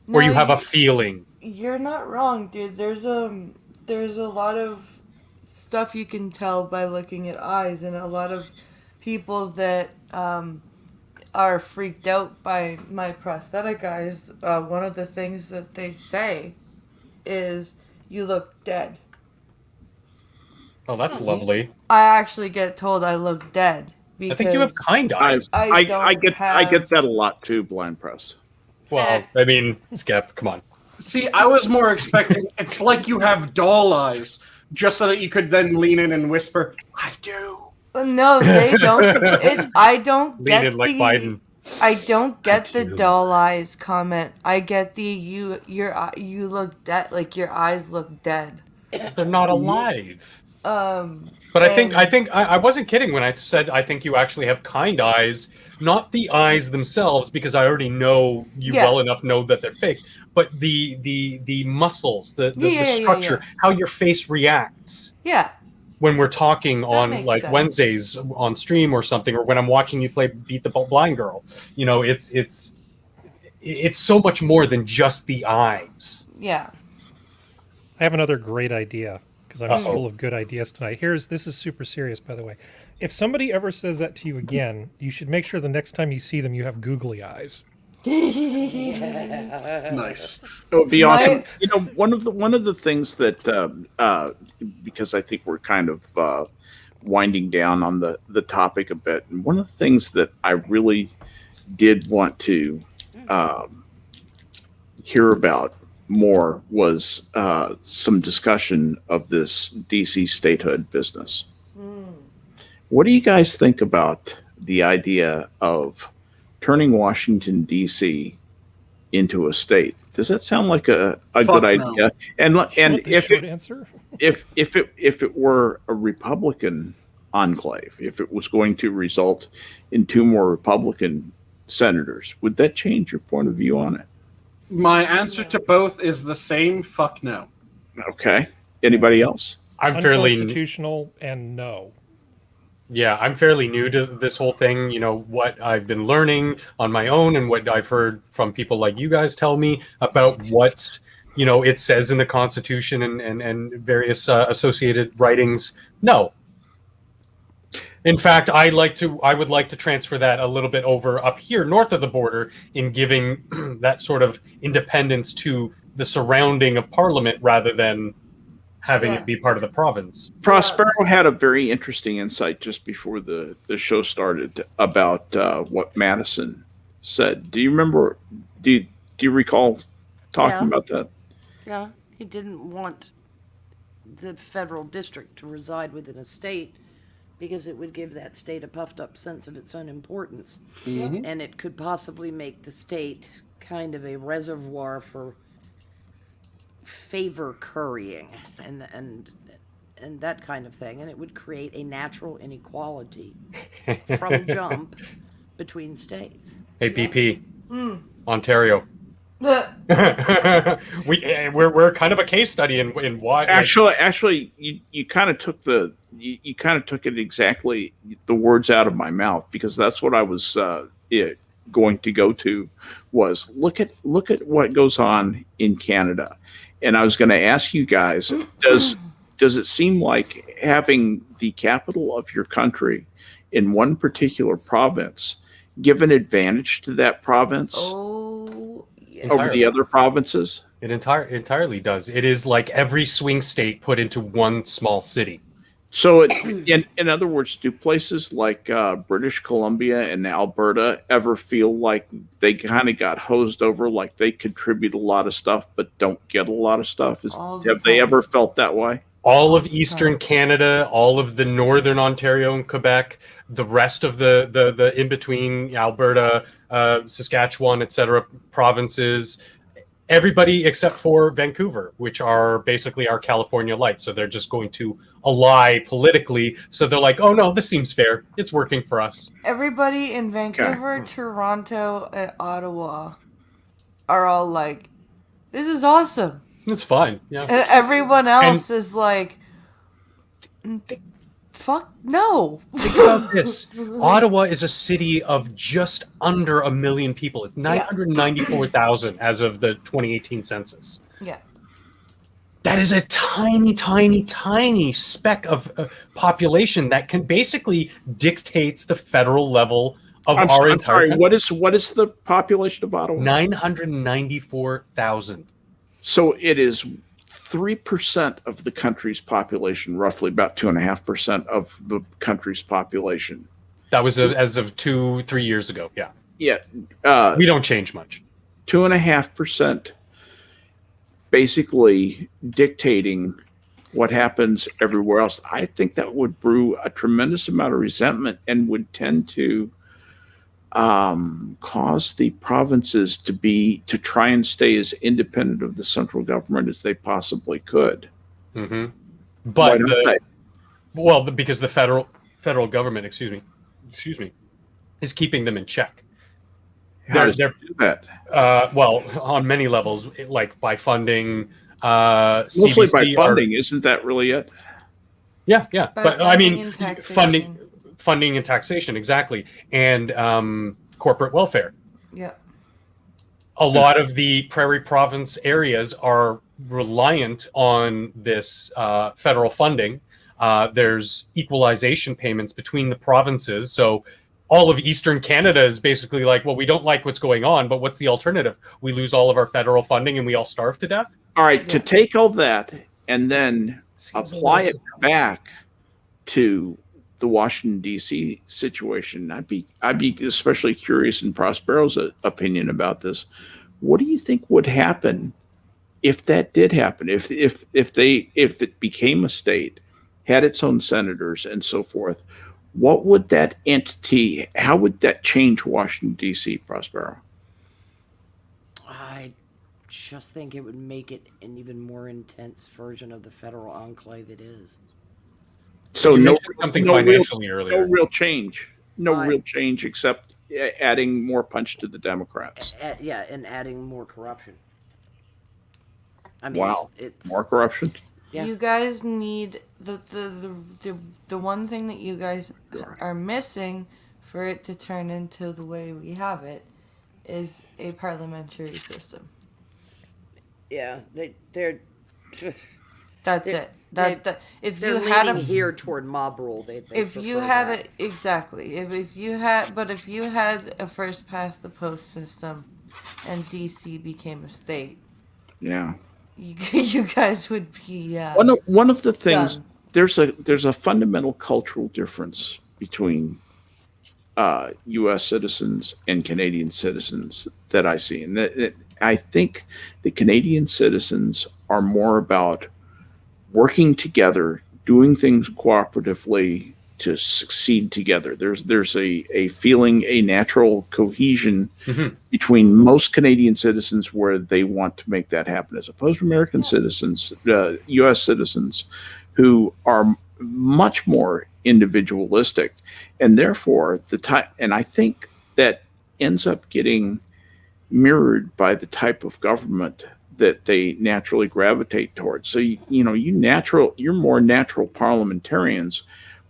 or No, you have a feeling. You're not wrong, dude. There's a lot of stuff you can tell by looking at eyes, and a lot of people that are freaked out by my prosthetic eyes. One of the things that they say is, "You look dead." Oh, that's lovely. I actually get told I look dead because I think you have kind eyes. I don't get have- that a lot too, Blind Press. Well, I mean, Skep, come on. See, I was more expecting it's like you have doll eyes, just so that you could then lean in and whisper, I do. No, they don't. I don't Lean get in like the. Biden. I don't get the do. doll eyes comment. I get the you look dead, like your eyes look dead. They're not alive. But I think I wasn't kidding when I said I think you actually have kind eyes, not the eyes themselves, because I already know you Yeah. well enough know that they're fake, but the muscles, the Yeah. structure, how your face reacts yeah, when we're talking on makes like sense. Wednesdays on stream or something, or when I'm watching you play Beat the Blind Girl. You know, it's so much more than just the eyes. yeah. I have another great idea because I'm Uh-oh. full of good ideas tonight. This is super serious, by the way. If somebody ever says that to you again, you should make sure the next time you see them, you have googly eyes. Nice. It would be My- awesome. You know, one of the things that because I think we're kind of winding down on the topic a bit, and one of the things that I really did want to hear about more was some discussion of this DC statehood business. What do you guys think about the idea of turning Washington D.C. into a state? Does that sound like a Fuck good no. idea? And Want the if short it, answer? if it were a Republican enclave, if it was going to result in 2 more Republican senators, would that change your point of view on it? My answer to both is the same. Fuck no. Okay. Anybody else? I'm fairly Unconstitutional and no. I'm fairly new to this whole thing. You know, what I've been learning on my own and what I've heard from people like you guys tell me about what, you know, it says in the Constitution and various associated writings. No. In fact, I would like to transfer that a little bit over up here north of the border in giving that sort of independence to the surrounding of Parliament rather than having Yeah. it be part of the province. Prospero had a very interesting insight just before the show started about what Madison said. Do you remember? Do you recall talking Yeah. about that? Yeah, he didn't want the federal district to reside within a state because it would give that state a puffed up sense of its own importance. And it could possibly make the state kind of a reservoir for favor currying and that kind of thing. And it would create a natural inequality from jump between states. Hey, BP, Ontario. We're kind of a case study in why. Actually, you kind of took you kind of took it exactly the words out of my mouth, because that's what I was going to go to, was look at what goes on in Canada, and I was going to ask you guys, does it seem like having the capital of your country in one particular province give an advantage to that province Oh, yeah. over the other provinces? It entirely does. It is like every swing state put into one small city. So, in other words, do places like British Columbia and Alberta ever feel like they kind of got hosed over, like they contribute a lot of stuff but don't get a lot of stuff? Have they ever felt that way? All of Eastern Canada, all of the Northern Ontario and Quebec, the rest of the in between Alberta, Saskatchewan, etc. provinces, everybody except for Vancouver, which are basically our California light. So they're just going to ally politically. So they're like, oh no, this seems fair. It's working for us. Everybody in Vancouver, Toronto, and Ottawa are all like, this is awesome. It's fine. Yeah. And everyone else is like, fuck no. Think about this. Ottawa is a city of just under 1 million people. It's 994,000 as of the 2018 census. Yeah. That is a tiny, tiny, tiny speck of population that can basically dictates the federal level of I'm our entire sorry. country. What is the population of Ottawa? 994,000. So it is 3% of the country's population, roughly about 2.5% of the country's population. That was as of 2-3 years ago. Yeah. Yeah. We don't change much. 2.5% basically dictating what happens everywhere else. I think that would brew a tremendous amount of resentment and would tend to cause the provinces to try and stay as independent of the central government as they possibly could. Mm-hmm. Why But don't because the federal government, excuse me, is keeping them in check. How does it do that? Well, on many levels, like by funding, Mostly by CBC funding, isn't that really it? Yeah. By But I funding mean, and taxation. funding and taxation, exactly, and corporate welfare. Yeah. A lot of the prairie province areas are reliant on this federal funding. There's equalization payments between the provinces, so all of Eastern Canada is basically like, well, we don't like what's going on, but what's the alternative? We lose all of our federal funding and we all starve to death? All right, to take all that and then apply it back to the Washington D.C. situation, I'd be especially curious in Prospero's opinion about this. What do you think would happen if that did happen? If it became a state, had its own senators and so forth? What would that entity? How would that change Washington D.C., Prospero? I just think it would make it an even more intense version of the federal enclave it is. So You no, mentioned something no financially real, earlier. no real change. No Right. real change except adding more punch to the Democrats. Yeah, and adding more corruption. I mean, Wow, it's more corruption. Yeah. You guys need the one thing that you guys are missing for it to turn into the way we have it is a parliamentary system. Yeah, they're That's They- it. That if they're you had leaning a here toward mob rule. They if you prefer had that. a exactly if you had a first past the post system and DC became a state, Yeah. you guys would be One of the things, done. there's a fundamental cultural difference between U.S. citizens and Canadian citizens that I see, and I think the Canadian citizens are more about working together, doing things cooperatively to succeed together. There's a feeling, a natural cohesion between most Canadian citizens where they want to make that happen, as opposed to American citizens, U.S. citizens, who are much more individualistic, and therefore and I think that ends up getting mirrored by the type of government that they naturally gravitate towards. So you're more natural parliamentarians.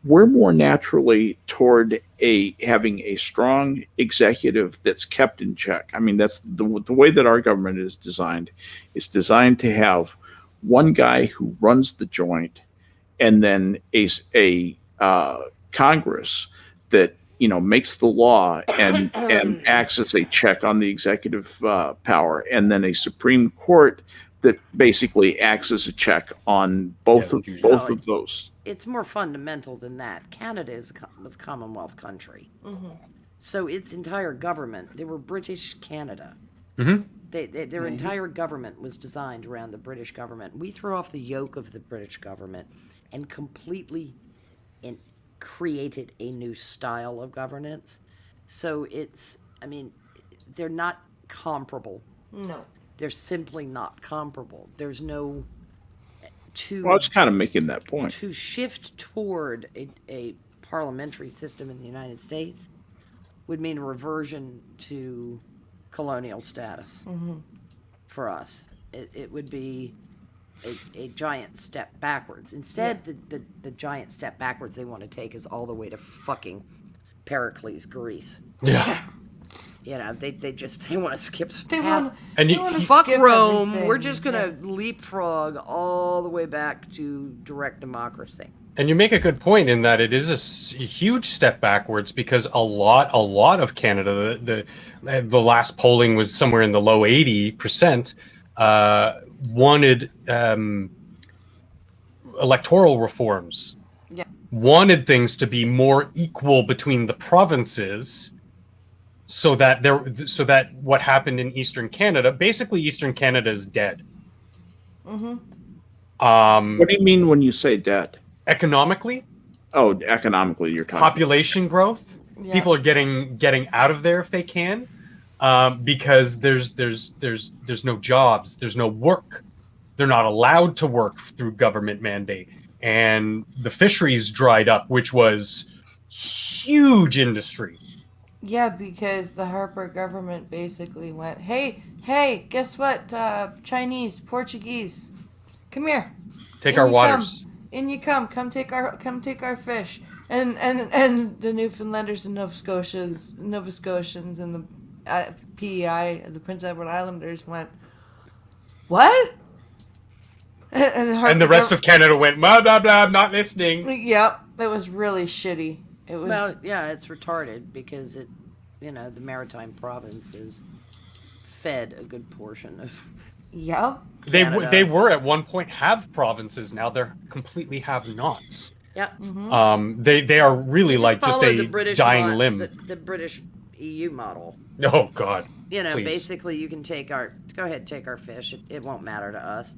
We're more naturally toward having a strong executive that's kept in check. I mean, that's the way that our government is designed. It's designed to have one guy who runs the joint, and then a Congress that makes the law and acts as a check on the executive power, and then a Supreme Court that basically acts as a check on both of those. It's more fundamental than that. Canada was a Commonwealth country. So its entire government, they were British Canada. Their entire government was designed around the British government. We threw off the yoke of the British government and completely created a new style of governance. So they're not comparable. No. They're simply not comparable. There's no Well, I was kind of making that point. to shift toward a parliamentary system in the United States would mean a reversion to colonial status for us. It would be a giant step backwards. Instead, the giant step backwards they want to take is all the way to fucking Pericles, Greece. Yeah. They want to skip They past. want And you- to Fuck skip Rome. everything. We're just gonna leapfrog all the way back to direct democracy. And you make a good point in that it is a huge step backwards, because a lot of Canada, the last polling was somewhere in the low 80%, wanted electoral reforms. Yeah. Wanted things to be more equal between the provinces, so that what happened in Eastern Canada, basically Eastern Canada is dead. What do you mean when you say dead? Economically, Oh, economically, you're talking. population growth. Yeah. People are getting out of there if they can, because there's no jobs, there's no work. They're not allowed to work through government mandate, and the fisheries dried up, which was huge industry. Yeah, because the Harper government basically went, hey, guess what? Chinese, Portuguese, come here. Take In our you waters. come. In you come take our fish. And the Newfoundlanders and Nova Scotians and the PEI, the Prince Edward Islanders went, what? And the rest of Canada went, blah, blah, blah, I'm not listening. Yep, it was really shitty. It was Well, yeah, it's retarded because the maritime provinces fed a good portion of. yep. Canada. They were at one point have provinces. Now they're completely have-nots. Yeah. They are really like just follow a the British dying limb. The British EU model. Oh God. Please. Basically, you can go ahead, take our fish. It won't matter to us.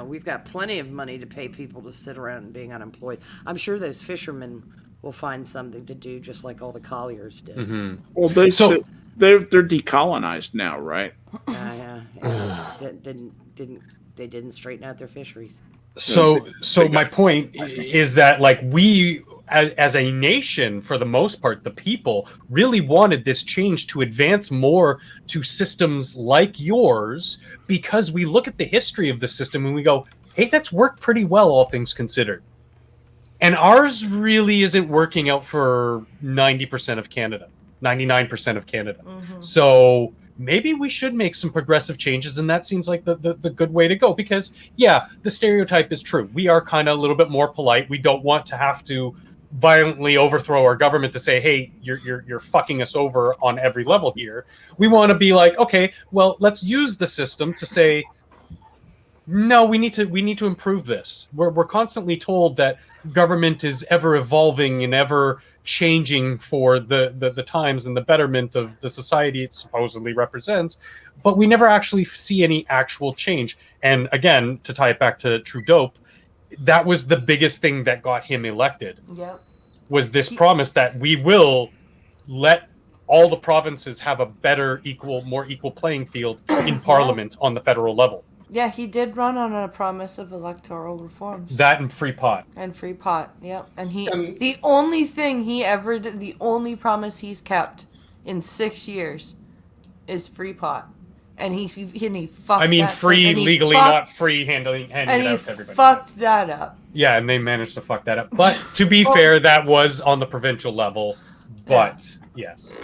We've got plenty of money to pay people to sit around being unemployed. I'm sure those fishermen will find something to do, just like all the colliers did. Well, they're decolonized now, right? They didn't straighten out their fisheries. So my point is that, like, we as a nation, for the most part, the people really wanted this change to advance more to systems like yours, because we look at the history of the system and we go, hey, that's worked pretty well, all things considered. And ours really isn't working out for 90% of Canada, 99% of Canada. So maybe we should make some progressive changes, and that seems like the good way to go, because, yeah, the stereotype is true. We are kind of a little bit more polite. We don't want to have to violently overthrow our government to say, hey, you're fucking us over on every level here. We want to be like, okay, well, let's use the system to say, no, we need to improve this. We're constantly told that government is ever evolving and ever changing for the times and the betterment of the society it supposedly represents, but we never actually see any actual change. And again, to tie it back to True Dope, that was the biggest thing that got him elected. Yep. Was this promise that we will let all the provinces have a better, more equal playing field in Parliament on the federal level. Yeah, he did run on a promise of electoral reforms. That and free pot. And free pot, yep. And the only thing he ever did, the only promise he's kept in 6 years is free pot. And he fucked. I mean, that free thing, legally, not free handing it out to everybody. And he fucked that up. Yeah, and they managed to fuck that up. But to be fair, that was on the provincial level. But yes.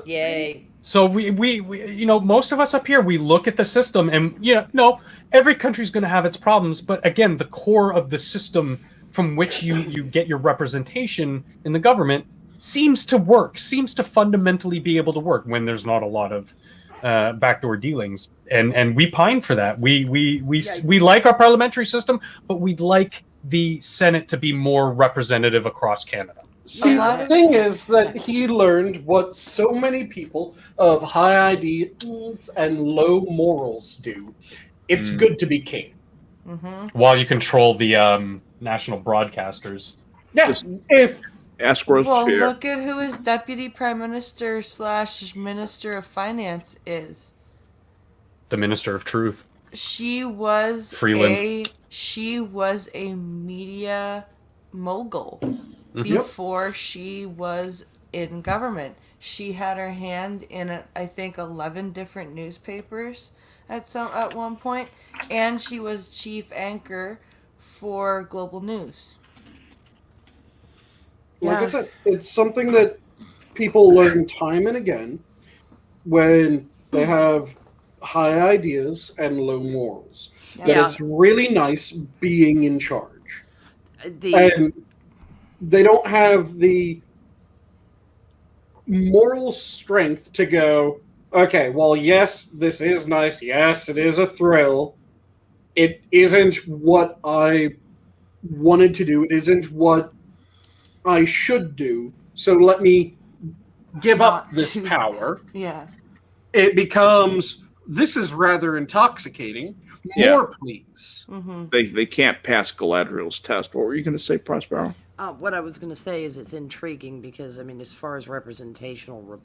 Yay. So we most of us up here, we look at the system and every country's going to have its problems, but again, the core of the system from which you get your representation in the government seems to fundamentally be able to work when there's not a lot of backdoor dealings, and we pine for that. We like our parliamentary system, but we'd like the Senate to be more representative across Canada. See, the thing is that he learned what so many people of high ideals and low morals do. It's good to be king. Mm-hmm. While you control the national broadcasters. Yeah, if Asquith well, here. look at who his deputy prime minister / minister of finance is. The Minister of Truth. She was Freeland. She was a media mogul before she was in government. She had her hand in I think 11 different newspapers at one point, and she was chief anchor for Global News. Like I said, it's something that people learn time and again when they have high ideas and low morals. Yeah. That it's really nice being in charge. And they don't have the moral strength to go, okay, well, yes, this is nice. Yes, it is a thrill. It isn't what I wanted to do. It isn't what I should do. So let me give up this power. Yeah. It becomes, this is rather intoxicating. More, please. Mm-hmm. They can't pass Galadriel's test. What were you going to say, Prospero? What I was going to say is it's intriguing because, I mean, as far as representation in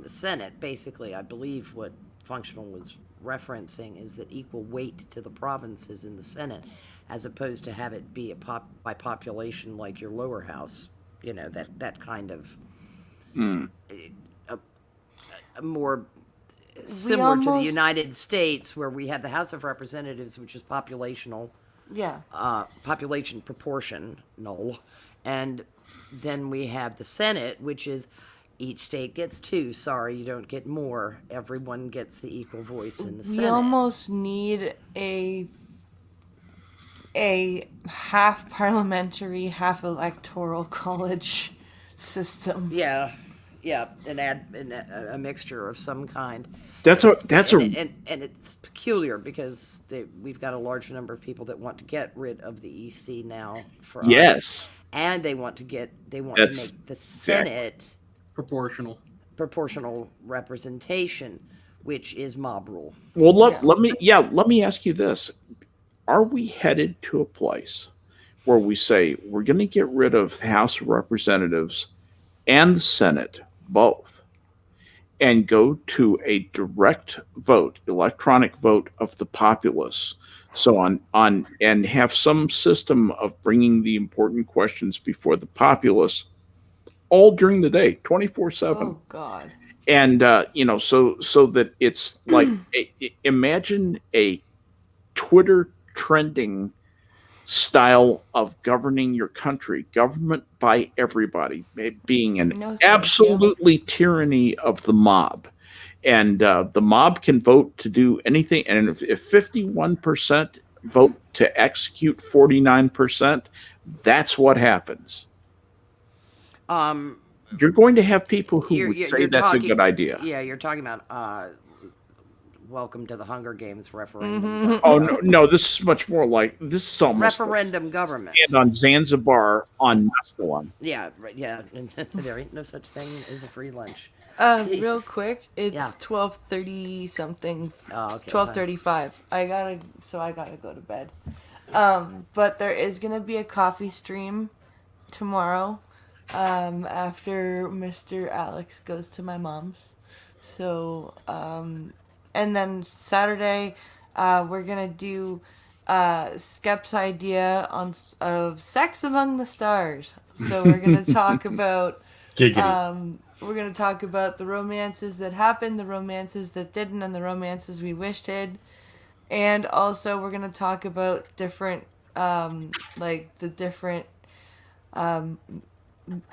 the Senate, basically, I believe what Functional was referencing is that equal weight to the provinces in the Senate, as opposed to have it be by population like your lower house. You know, that kind of a more similar to the United States, where we have the House of Representatives, which is populational. Yeah. Population proportional, and then we have the Senate, which is each state gets 2. Sorry, you don't get more. Everyone gets the equal voice in the Senate. We almost need a half parliamentary, half electoral college system. Yeah, a mixture of some kind. Mm. And it's peculiar because we've got a large number of people that want to get rid of the EC now for us. And they want to make the Senate proportional representation, which is mob rule. Well, let me ask you this. Are we headed to a place where we say we're going to get rid of the House of Representatives and the Senate, both, and go to a direct vote, electronic vote of the populace, so on, and have some system of bringing the important questions before the populace all during the day, 24/7. Oh God! And so that it's like imagine a Twitter trending style of governing your country, government by everybody, being an absolutely tyranny of the mob. And the mob can vote to do anything. And if 51% vote to execute 49%, that's what happens. You're going to have people who would say that's a good idea. Yeah, you're talking about Welcome to the Hunger Games referendum. Oh no, this is much more like this is almost Referendum government. and on Zanzibar on Mescaline. Yeah, right, yeah. There ain't no such thing as a free lunch. Real quick, it's Yeah. 12:30 something. Oh, okay. 12:35. I gotta go to bed. But there is gonna be a coffee stream tomorrow, after Mr. Alex goes to my mom's. So, and then Saturday, we're gonna do Skep's idea of sex among the stars. So we're gonna talk about we're gonna talk about the romances that happened, the romances that didn't, and the romances we wished had. And also we're gonna talk about different like the different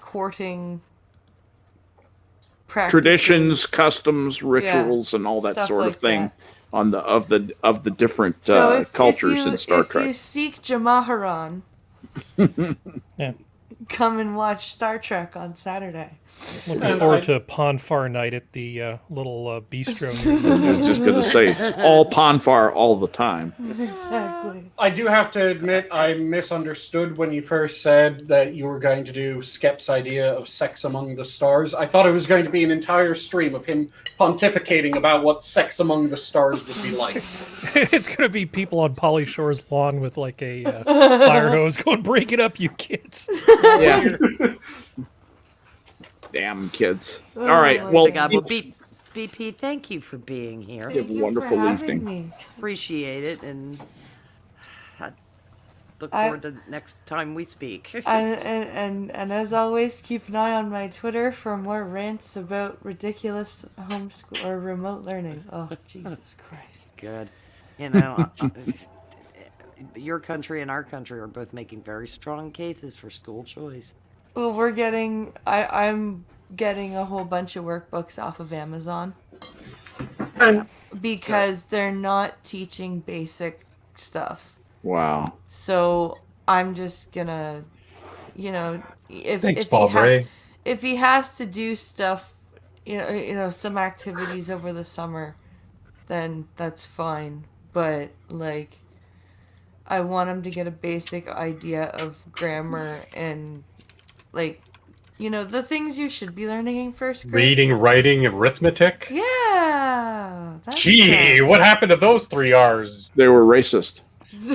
courting practices. Traditions, customs, rituals, and all that stuff sort of like thing that. on the of the different So if cultures you, in Star if Trek. you seek Jamaharan, Yeah. come and watch Star Trek on Saturday. Looking forward to Ponfar night at the little bistro. I was just going to say, all Ponfar all the time. Exactly. I do have to admit, I misunderstood when you first said that you were going to do Skep's idea of sex among the stars. I thought it was going to be an entire stream of him pontificating about what sex among the stars would be like. It's going to be people on Polly Shore's lawn with like a fire hose going, break it up, you kids. Yeah. Damn kids. All right. my Well, God, well, BP, thank you for being here. Have a wonderful evening. Appreciate it, and I look forward to the next time we speak. And as always, keep an eye on my Twitter for more rants about ridiculous homeschool or remote learning. Oh, Jesus Christ. Good. You know, your country and our country are both making very strong cases for school choice. Well, I'm getting a whole bunch of workbooks off of Amazon And because they're not teaching basic stuff. wow. So I'm just gonna, if Thanks, if Bob Ray. if he has to do stuff, some activities over the summer, then that's fine. But like, I want him to get a basic idea of grammar and like, the things you should be learning in first grade. Reading, writing, arithmetic. Yeah. That's Gee, what happened to those 3 R's? They were racist. They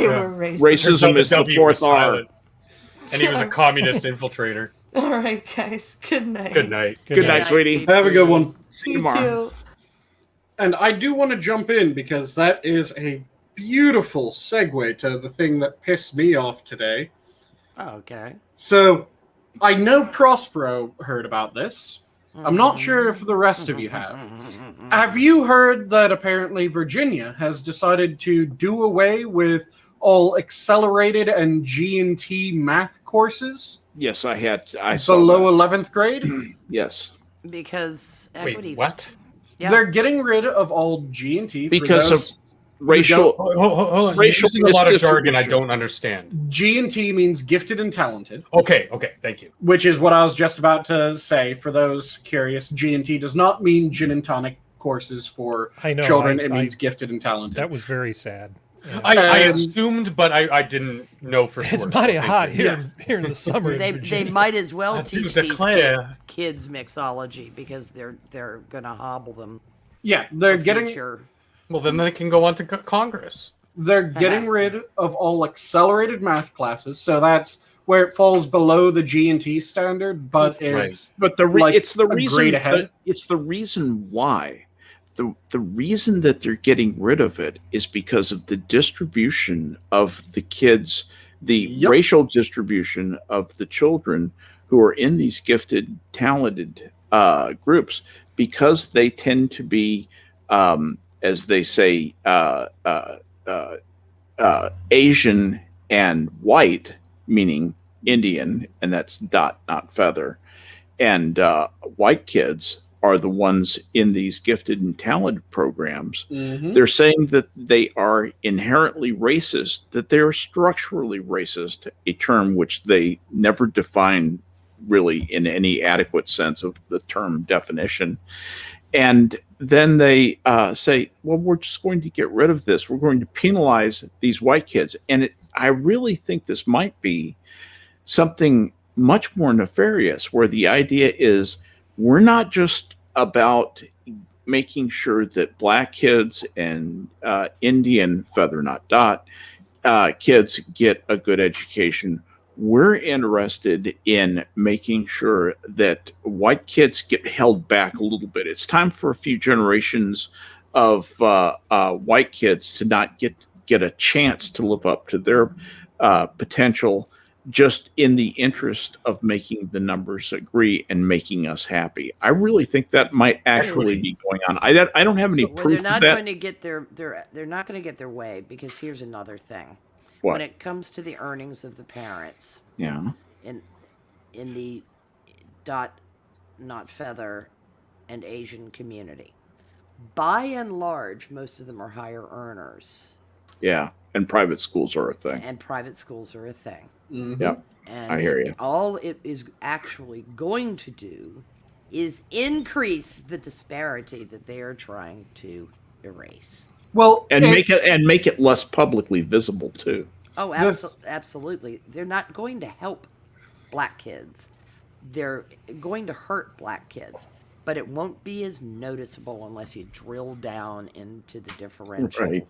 were racist. Racism is the W was fourth R. silent. And he was a communist infiltrator. All right, guys. Good night. Good night. Good night, sweetie. have a good one. See you You tomorrow. too. And I do want to jump in because that is a beautiful segue to the thing that pissed me off today. Okay. So, I know Prospero heard about this. I'm not sure if the rest of you have. Have you heard that apparently Virginia has decided to do away with all accelerated and G&T math courses Yes, I saw below that. 11th grade? Yes. Because equity. Wait, what? Yeah. They're getting rid of all G&T Because of racial Hold on. Racial You're using a lot of jargon I misdistribution. don't understand. G&T means gifted and talented, Okay, thank you. which is what I was just about to say. For those curious, G&T does not mean gin and tonic courses for I know, children. I- It I- means gifted and talented. That was very sad. Yeah. I Um, assumed, but I didn't know for sure. It's mighty so thank hot you. here in the summer. in They Virginia. might as well I do teach these declare. kids mixology because they're gonna hobble them. yeah, they're for getting future. Well, then they can go on to Congress. they're getting rid of all accelerated math classes. So that's where it falls below the G&T standard, but Right. it's But like it's the a reason grade ahead. it's the reason why. The reason that they're getting rid of it is because of the distribution of the kids, the Yep. racial distribution of the children who are in these gifted, talented groups, because they tend to be, as they say, Asian and white, meaning Indian, and that's dot, not feather. And white kids are the ones in these gifted and talented programs. They're saying that they are inherently racist, that they are structurally racist, a term which they never define really in any adequate sense of the term definition. And then they say, well, we're just going to get rid of this. We're going to penalize these white kids. And I really think this might be something much more nefarious, where the idea is we're not just about making sure that black kids and Indian feather not dot kids get a good education. We're interested in making sure that white kids get held back a little bit. It's time for a few generations of white kids to not get a chance to live up to their potential, just in the interest of making the numbers agree and making us happy. I really think that might actually be going on. I don't have any Well, proof they're not of that. going to get they're not going to get their way, because here's another thing. What? When it comes to the earnings of the parents Yeah. in the dot not feather and Asian community, by and large, most of them are higher earners, Yeah. And private schools are a thing. and private schools are a thing. Yeah. And I hear you. all it is actually going to do is increase the disparity that they are trying to erase. Well, And make it less publicly visible too. Oh, absolutely. They're not going to help black kids. They're going to hurt black kids, but it won't be as noticeable unless you drill down into the differential. Right.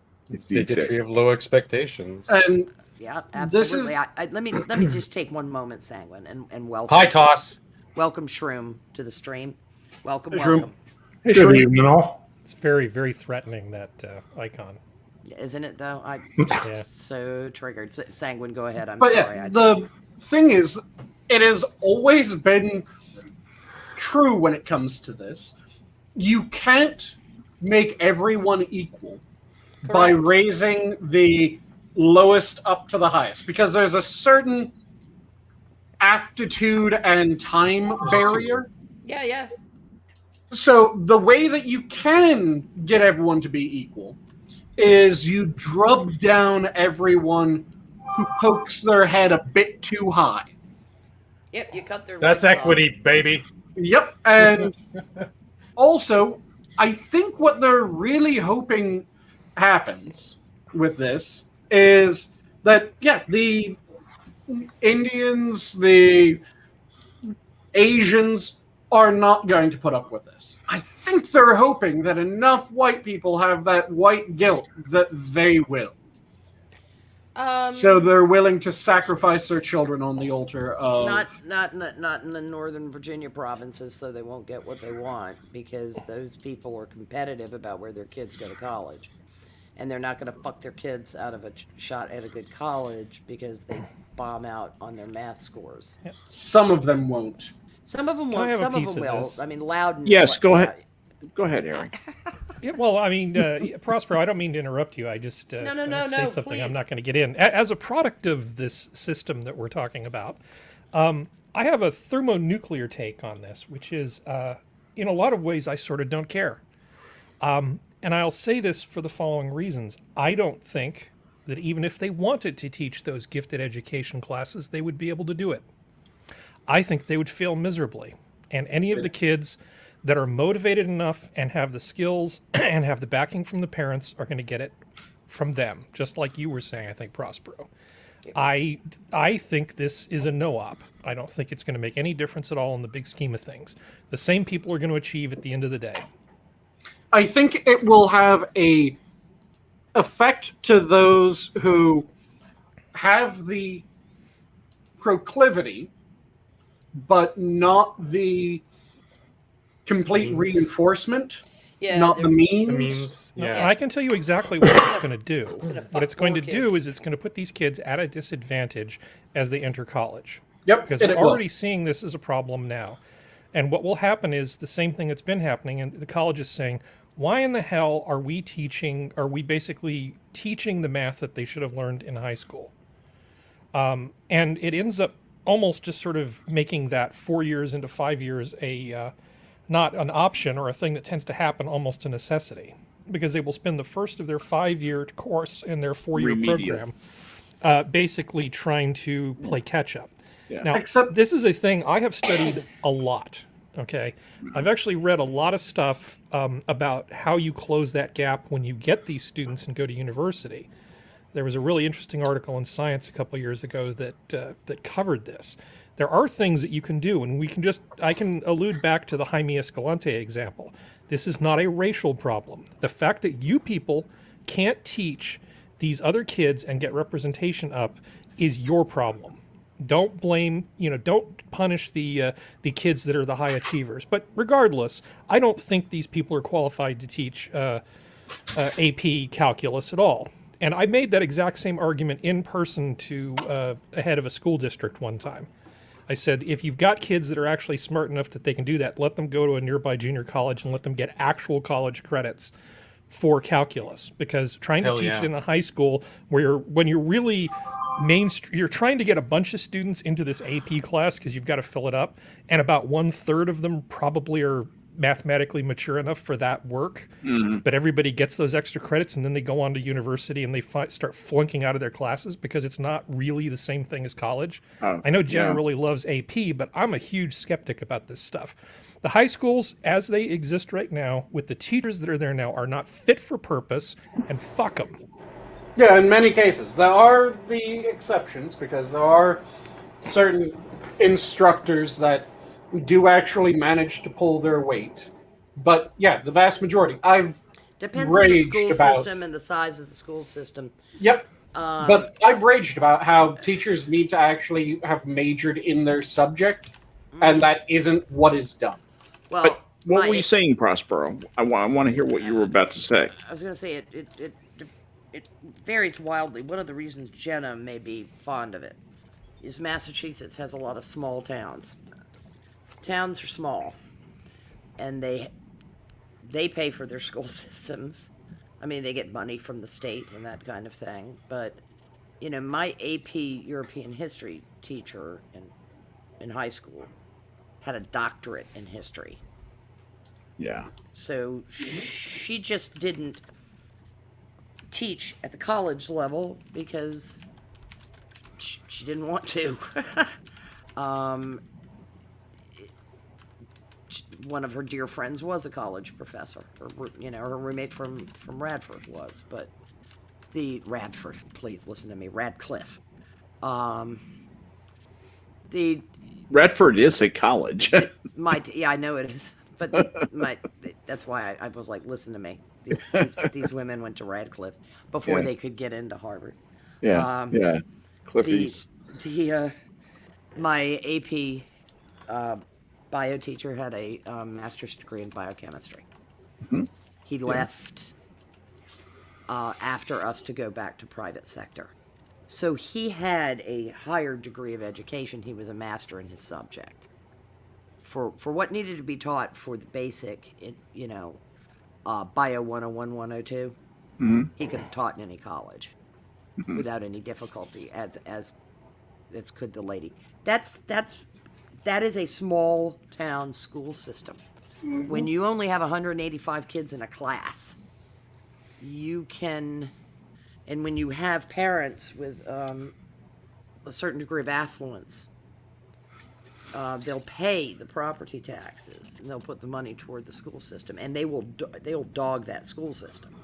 Bigotry of low expectations. and Yeah, This absolutely. is- Let me just take one moment, Sanguine, and welcome. Hi, Toss. Welcome, Shroom, to the stream. Welcome, Hey, Shroom. welcome. Hey, Good Shirley. evening, all. It's very, very threatening, that icon. Isn't it though? I'm Yeah. so triggered. Sanguine, go ahead. I'm But sorry. yeah, the thing is, it has always been true when it comes to this. You can't make everyone equal by Correct. raising the lowest up to the highest, because there's a certain aptitude and time barrier. Yeah. So the way that you can get everyone to be equal is you drub down everyone who pokes their head a bit too high. Yep, you cut their. That's legs off. equity, baby. Yep, and also, I think what they're really hoping happens with this is that, yeah, the Indians, the Asians are not going to put up with this. I think they're hoping that enough white people have that white guilt that they will. So they're willing to sacrifice their children on the altar of... Not in the Northern Virginia provinces, so they won't get what they want, because those people are competitive about where their kids go to college, and they're not going to fuck their kids out of a shot at a good college because they bomb out on their math scores. Some of them won't. Some of them Can I won't. have a Some of piece them of will. this? I mean, Loudon. Yes, go ahead. Go ahead, Aaron. Yeah, well, I mean, Prospero, I don't mean to interrupt you. I just No, say something. please. I'm not going to get in. As a product of this system that we're talking about, I have a thermonuclear take on this, which is, in a lot of ways, I sort of don't care. And I'll say this for the following reasons. I don't think that even if they wanted to teach those gifted education classes, they would be able to do it. I think they would fail miserably. And any of the kids that are motivated enough and have the skills and have the backing from the parents are going to get it from them, just like you were saying, I think, Prospero. I think this is a no-op. I don't think it's going to make any difference at all in the big scheme of things. The same people are going to achieve at the end of the day. I think it will have a effect to those who have the proclivity, but not the complete reinforcement, Yeah, not the they're- means. The means, No, yeah. I can tell you exactly what it's going to do. gonna What fuck it's going more to do kids. is it's going to put these kids at a disadvantage as they enter college. Yep, Because and we're it will. already seeing this as a problem now. And what will happen is the same thing that's been happening, and the college is saying, why in the hell are we basically teaching the math that they should have learned in high school? And it ends up almost just sort of making that 4 years into 5 years not an option or a thing that tends to happen, almost a necessity, because they will spend the first of their 5-year course in their 4-year Remedial. program basically trying to play catch up. Yeah. Now, Except- this is a thing I have studied a lot Okay, I've actually read a lot of stuff about how you close that gap when you get these students and go to university. There was a really interesting article in Science a couple years ago that covered this. There are things that you can do, and I can allude back to the Jaime Escalante example. This is not a racial problem. The fact that you people can't teach these other kids and get representation up is your problem. Don't blame, don't punish the kids that are the high achievers. But regardless, I don't think these people are qualified to teach AP calculus at all. And I made that exact same argument in person to a head of a school district one time. I said, if you've got kids that are actually smart enough that they can do that, let them go to a nearby junior college and let them get actual college credits for calculus. Because trying to teach it in a high school when you're really you're trying to get a bunch of students into this AP class because you've got to fill it up, and about 1/3 of them probably are mathematically mature enough for that work. But everybody gets those extra credits, and then they go on to university and they start flunking out of their classes because it's not really the same thing as college. I know Jenna really loves AP, but I'm a huge skeptic about this stuff. The high schools, as they exist right now, with the teachers that are there now, are not fit for purpose, and fuck them. Yeah, in many cases. There are the exceptions, because there are certain instructors that do actually manage to pull their weight. But yeah, the vast majority. Depends on the raged school about- system and the size of the school system. Yep. But I've raged about how teachers need to actually have majored in their subject, and that isn't what is done. Well, But what were you saying, Prospero? I want to hear what you were about to say. I was going to say it varies wildly. One of the reasons Jenna may be fond of it is Massachusetts has a lot of small towns. Towns are small, and they pay for their school systems. I mean, they get money from the state and that kind of thing. But, my AP European history teacher in high school had a doctorate in history. Yeah. So she just didn't teach at the college level because she didn't want to. One of her dear friends was a college professor, or her roommate from Radford was, but please listen to me, Radcliffe. Radford is a college. I know it is, but that's why I was like, listen to me. These women went to Radcliffe before they could get into Harvard. Yeah. Cliffy's. My AP bio teacher had a master's degree in biochemistry. He left after us to go back to private sector. So he had a higher degree of education. He was a master in his subject. For what needed to be taught for the basic, Bio 101, 102, he could have taught in any college without any difficulty, as could the lady. That is a small town school system. When you only have 185 kids in a class, you can, and when you have parents with a certain degree of affluence, they'll pay the property taxes and they'll put the money toward the school system, and they'll dog that school system.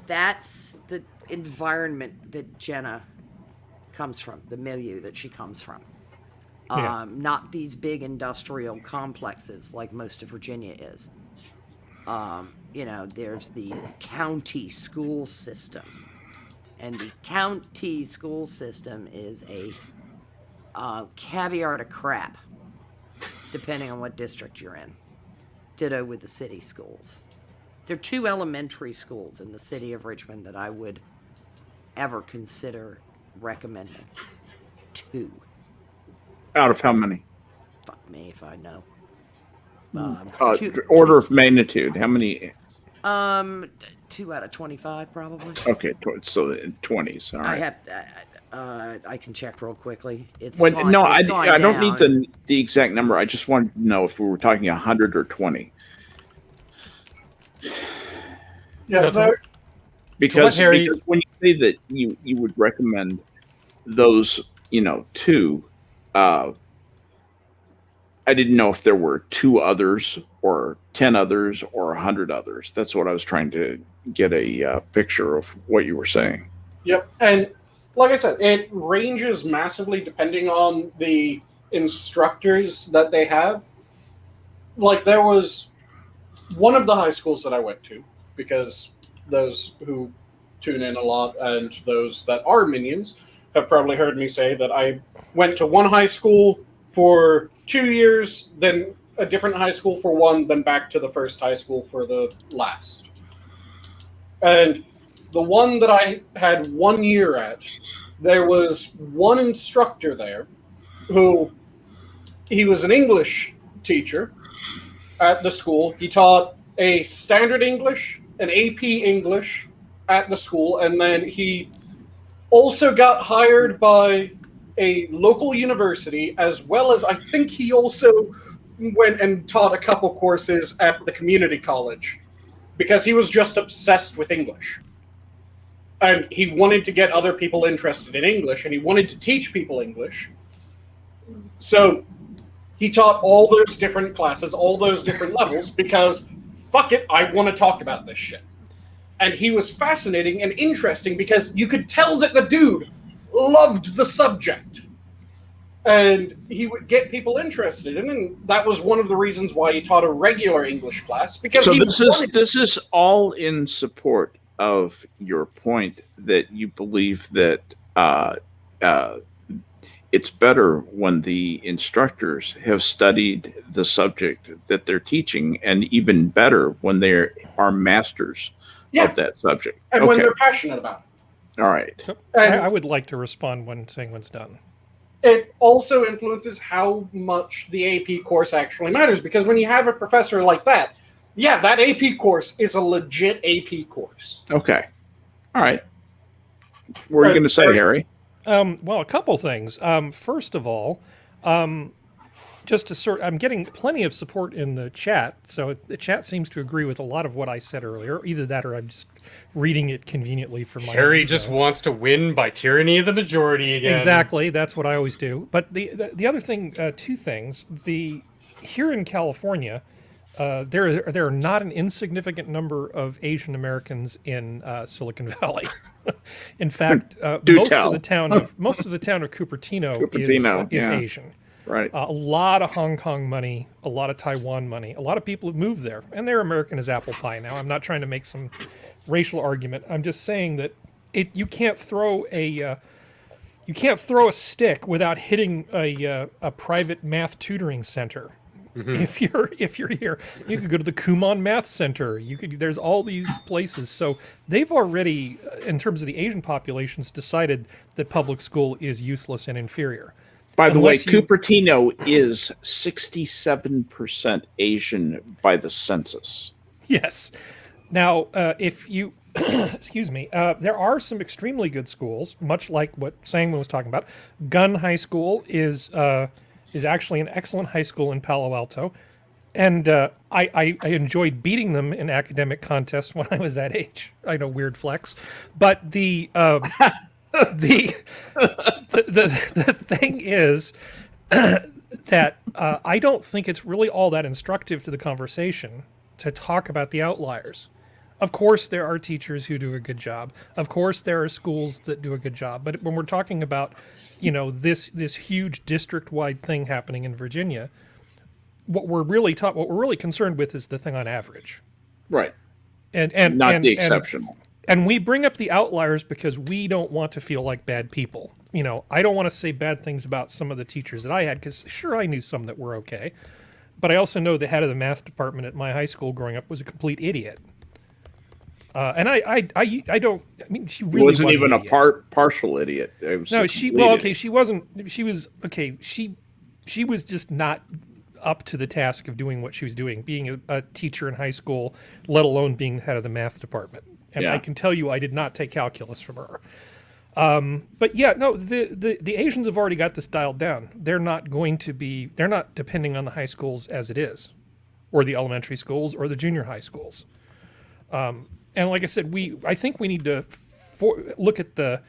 That's the environment that Jenna comes from, the milieu that she comes from. Not these big industrial complexes like most of Virginia is. There's the county school system, and the county school system is a caviar to crap, depending on what district you're in. Ditto with the city schools. There are 2 elementary schools in the city of Richmond that I would ever consider recommending. 2. Out of how many? Fuck me if I know. Order of magnitude. How many? 2 out of 25, probably. Okay, so 20s. All right. I can check real quickly. I don't need the exact number. I just wanted to know if we were talking 100 or 20. Yeah, Because when you say that you would recommend those, 2, I didn't know if there were 2 others or 10 others or 100 others. That's what I was trying to get a picture of what you were saying. Yep. And like I said, it ranges massively depending on the instructors that they have. Like, there was one of the high schools that I went to, because those who tune in a lot and those that are minions have probably heard me say that I went to one high school for 2 years, then a different high school for one, then back to the first high school for the last. And the one that I had 1 year at, there was one instructor there who, he was an English teacher at the school. He taught a standard English, an AP English at the school, and then he also got hired by a local university, as well as I think he also went and taught a couple courses at the community college, because he was just obsessed with English. And he wanted to get other people interested in English, and he wanted to teach people English. So he taught all those different classes, all those different levels, because fuck it, I want to talk about this shit. And he was fascinating and interesting because you could tell that the dude loved the subject. And he would get people interested in it, and that was one of the reasons why he taught a regular English class. Because so this is all in support of your point that you believe that it's better when the instructors have studied the subject that they're teaching, and even better when they are masters of that subject. And when they're passionate about it. All right. So I would like to respond when Sanguine's done. It also influences how much the AP course actually matters, because when you have a professor like that, yeah, that AP course is a legit AP course. Okay. All right. What were you going to say, Harry? Well, a couple things. First of all, just to I'm getting plenty of support in the chat, so the chat seems to agree with a lot of what I said earlier. Either that, or I'm just reading it conveniently for my. Harry just wants to win by tyranny of the majority again. Exactly, that's what I always do. But the other thing, 2 things. Here in California, there are not an insignificant number of Asian Americans in Silicon Valley. In fact, most of the town of Cupertino is Asian. Right. A lot of Hong Kong money, a lot of Taiwan money, a lot of people have moved there, and they're American as apple pie now. I'm not trying to make some racial argument. I'm just saying that you can't throw a stick without hitting a private math tutoring center. Mm-hmm. If you're here, you could go to the Kumon Math Center. There's all these places. So they've already, in terms of the Asian populations, decided that public school is useless and inferior. By the way, Cupertino is 67% Asian by the census. Yes. Now, if you, excuse me, there are some extremely good schools, much like what Sanguine was talking about. Gunn High School is actually an excellent high school in Palo Alto. And I enjoyed beating them in academic contests when I was that age. I know, weird flex. But the thing is that I don't think it's really all that instructive to the conversation to talk about the outliers. Of course, there are teachers who do a good job. Of course, there are schools that do a good job. But when we're talking about, this huge district-wide thing happening in Virginia, what we're really concerned with is the thing on average, right? And not the exceptional. And we bring up the outliers because we don't want to feel like bad people. I don't want to say bad things about some of the teachers that I had, because sure, I knew some that were okay. But I also know the head of the math department at my high school growing up was a complete idiot. And I don't, she really wasn't even a partial idiot. No, she was just not up to the task of doing what she was doing, being a teacher in high school, let alone being head of the math department. And I can tell you, I did not take calculus from her. But yeah, no, the Asians have already got this dialed down. They're not depending on the high schools as it is, or the elementary schools, or the junior high schools. And like I said, I think we need to look at the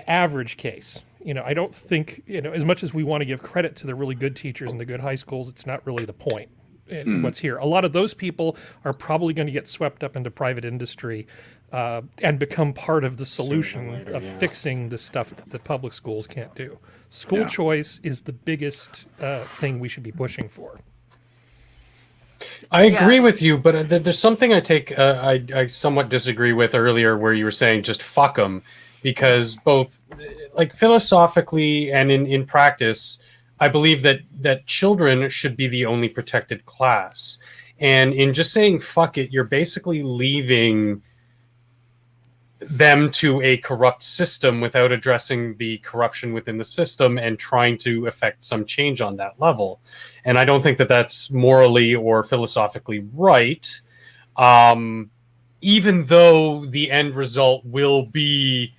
average case. I don't think, as much as we want to give credit to the really good teachers in the good high schools, it's not really the point in what's here. A lot of those people are probably going to get swept up into private industry and become part of the solution of fixing the stuff that the public schools can't do. School choice is the biggest thing we should be pushing for. I agree with you, but there's something I somewhat disagree with earlier, where you were saying just fuck them, because both like philosophically and in practice, I believe that children should be the only protected class. And in just saying fuck it, you're basically leaving them to a corrupt system without addressing the corruption within the system and trying to affect some change on that level. And I don't think that that's morally or philosophically right, even though the end result will be,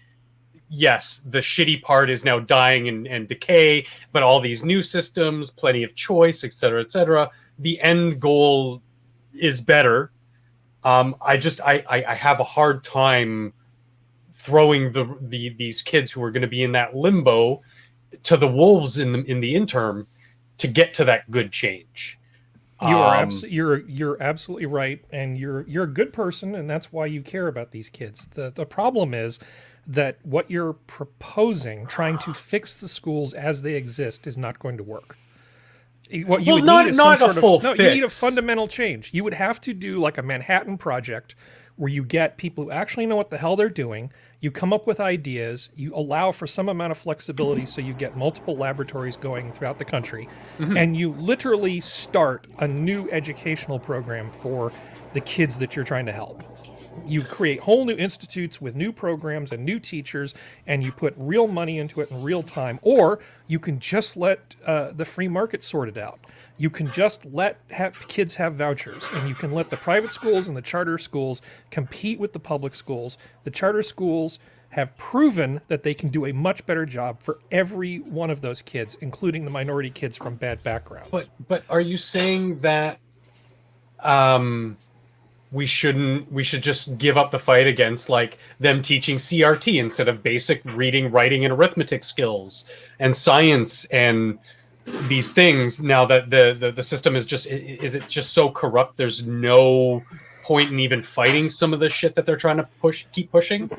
yes, the shitty part is now dying and decay, but all these new systems, plenty of choice, et cetera, the end goal is better. I have a hard time throwing these kids who are going to be in that limbo to the wolves in the interim to get to that good change. You're absolutely right, and you're a good person, and that's why you care about these kids. The problem is that what you're proposing, trying to fix the schools as they exist, is not going to work. What you would need is some sort of you need a fundamental change. You would have to do like a Manhattan Project, where you get people who actually know what the hell they're doing. You come up with ideas. You allow for some amount of flexibility, so you get multiple laboratories going throughout the country, and you literally start a new educational program for the kids that you're trying to help. You create whole new institutes with new programs and new teachers, and you put real money into it in real time. Or you can just let the free market sort it out. You can just let kids have vouchers, and you can let the private schools and the charter schools compete with the public schools. The charter schools have proven that they can do a much better job for every one of those kids, including the minority kids from bad backgrounds. But are you saying that we should just give up the fight against like them teaching CRT instead of basic reading, writing, and arithmetic skills and science and these things, now that the system is it just so corrupt there's no point in even fighting some of the shit that they're trying to keep pushing?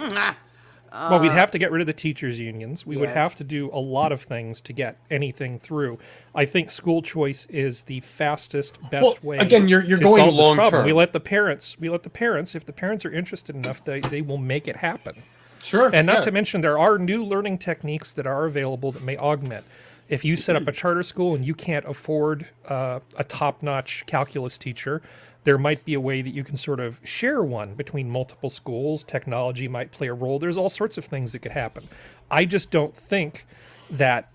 Well, we'd have to get rid of the teachers' unions. We would have to do a lot of things to get anything through. I think school choice is the fastest, best way. Again, you're to going solve this long problem. term. We let the parents. If the parents are interested enough, they will make it happen. Sure. And not to mention, there are new learning techniques that are available that may augment. If you set up a charter school and you can't afford a top-notch calculus teacher, there might be a way that you can sort of share one between multiple schools. Technology might play a role. There's all sorts of things that could happen. I just don't think that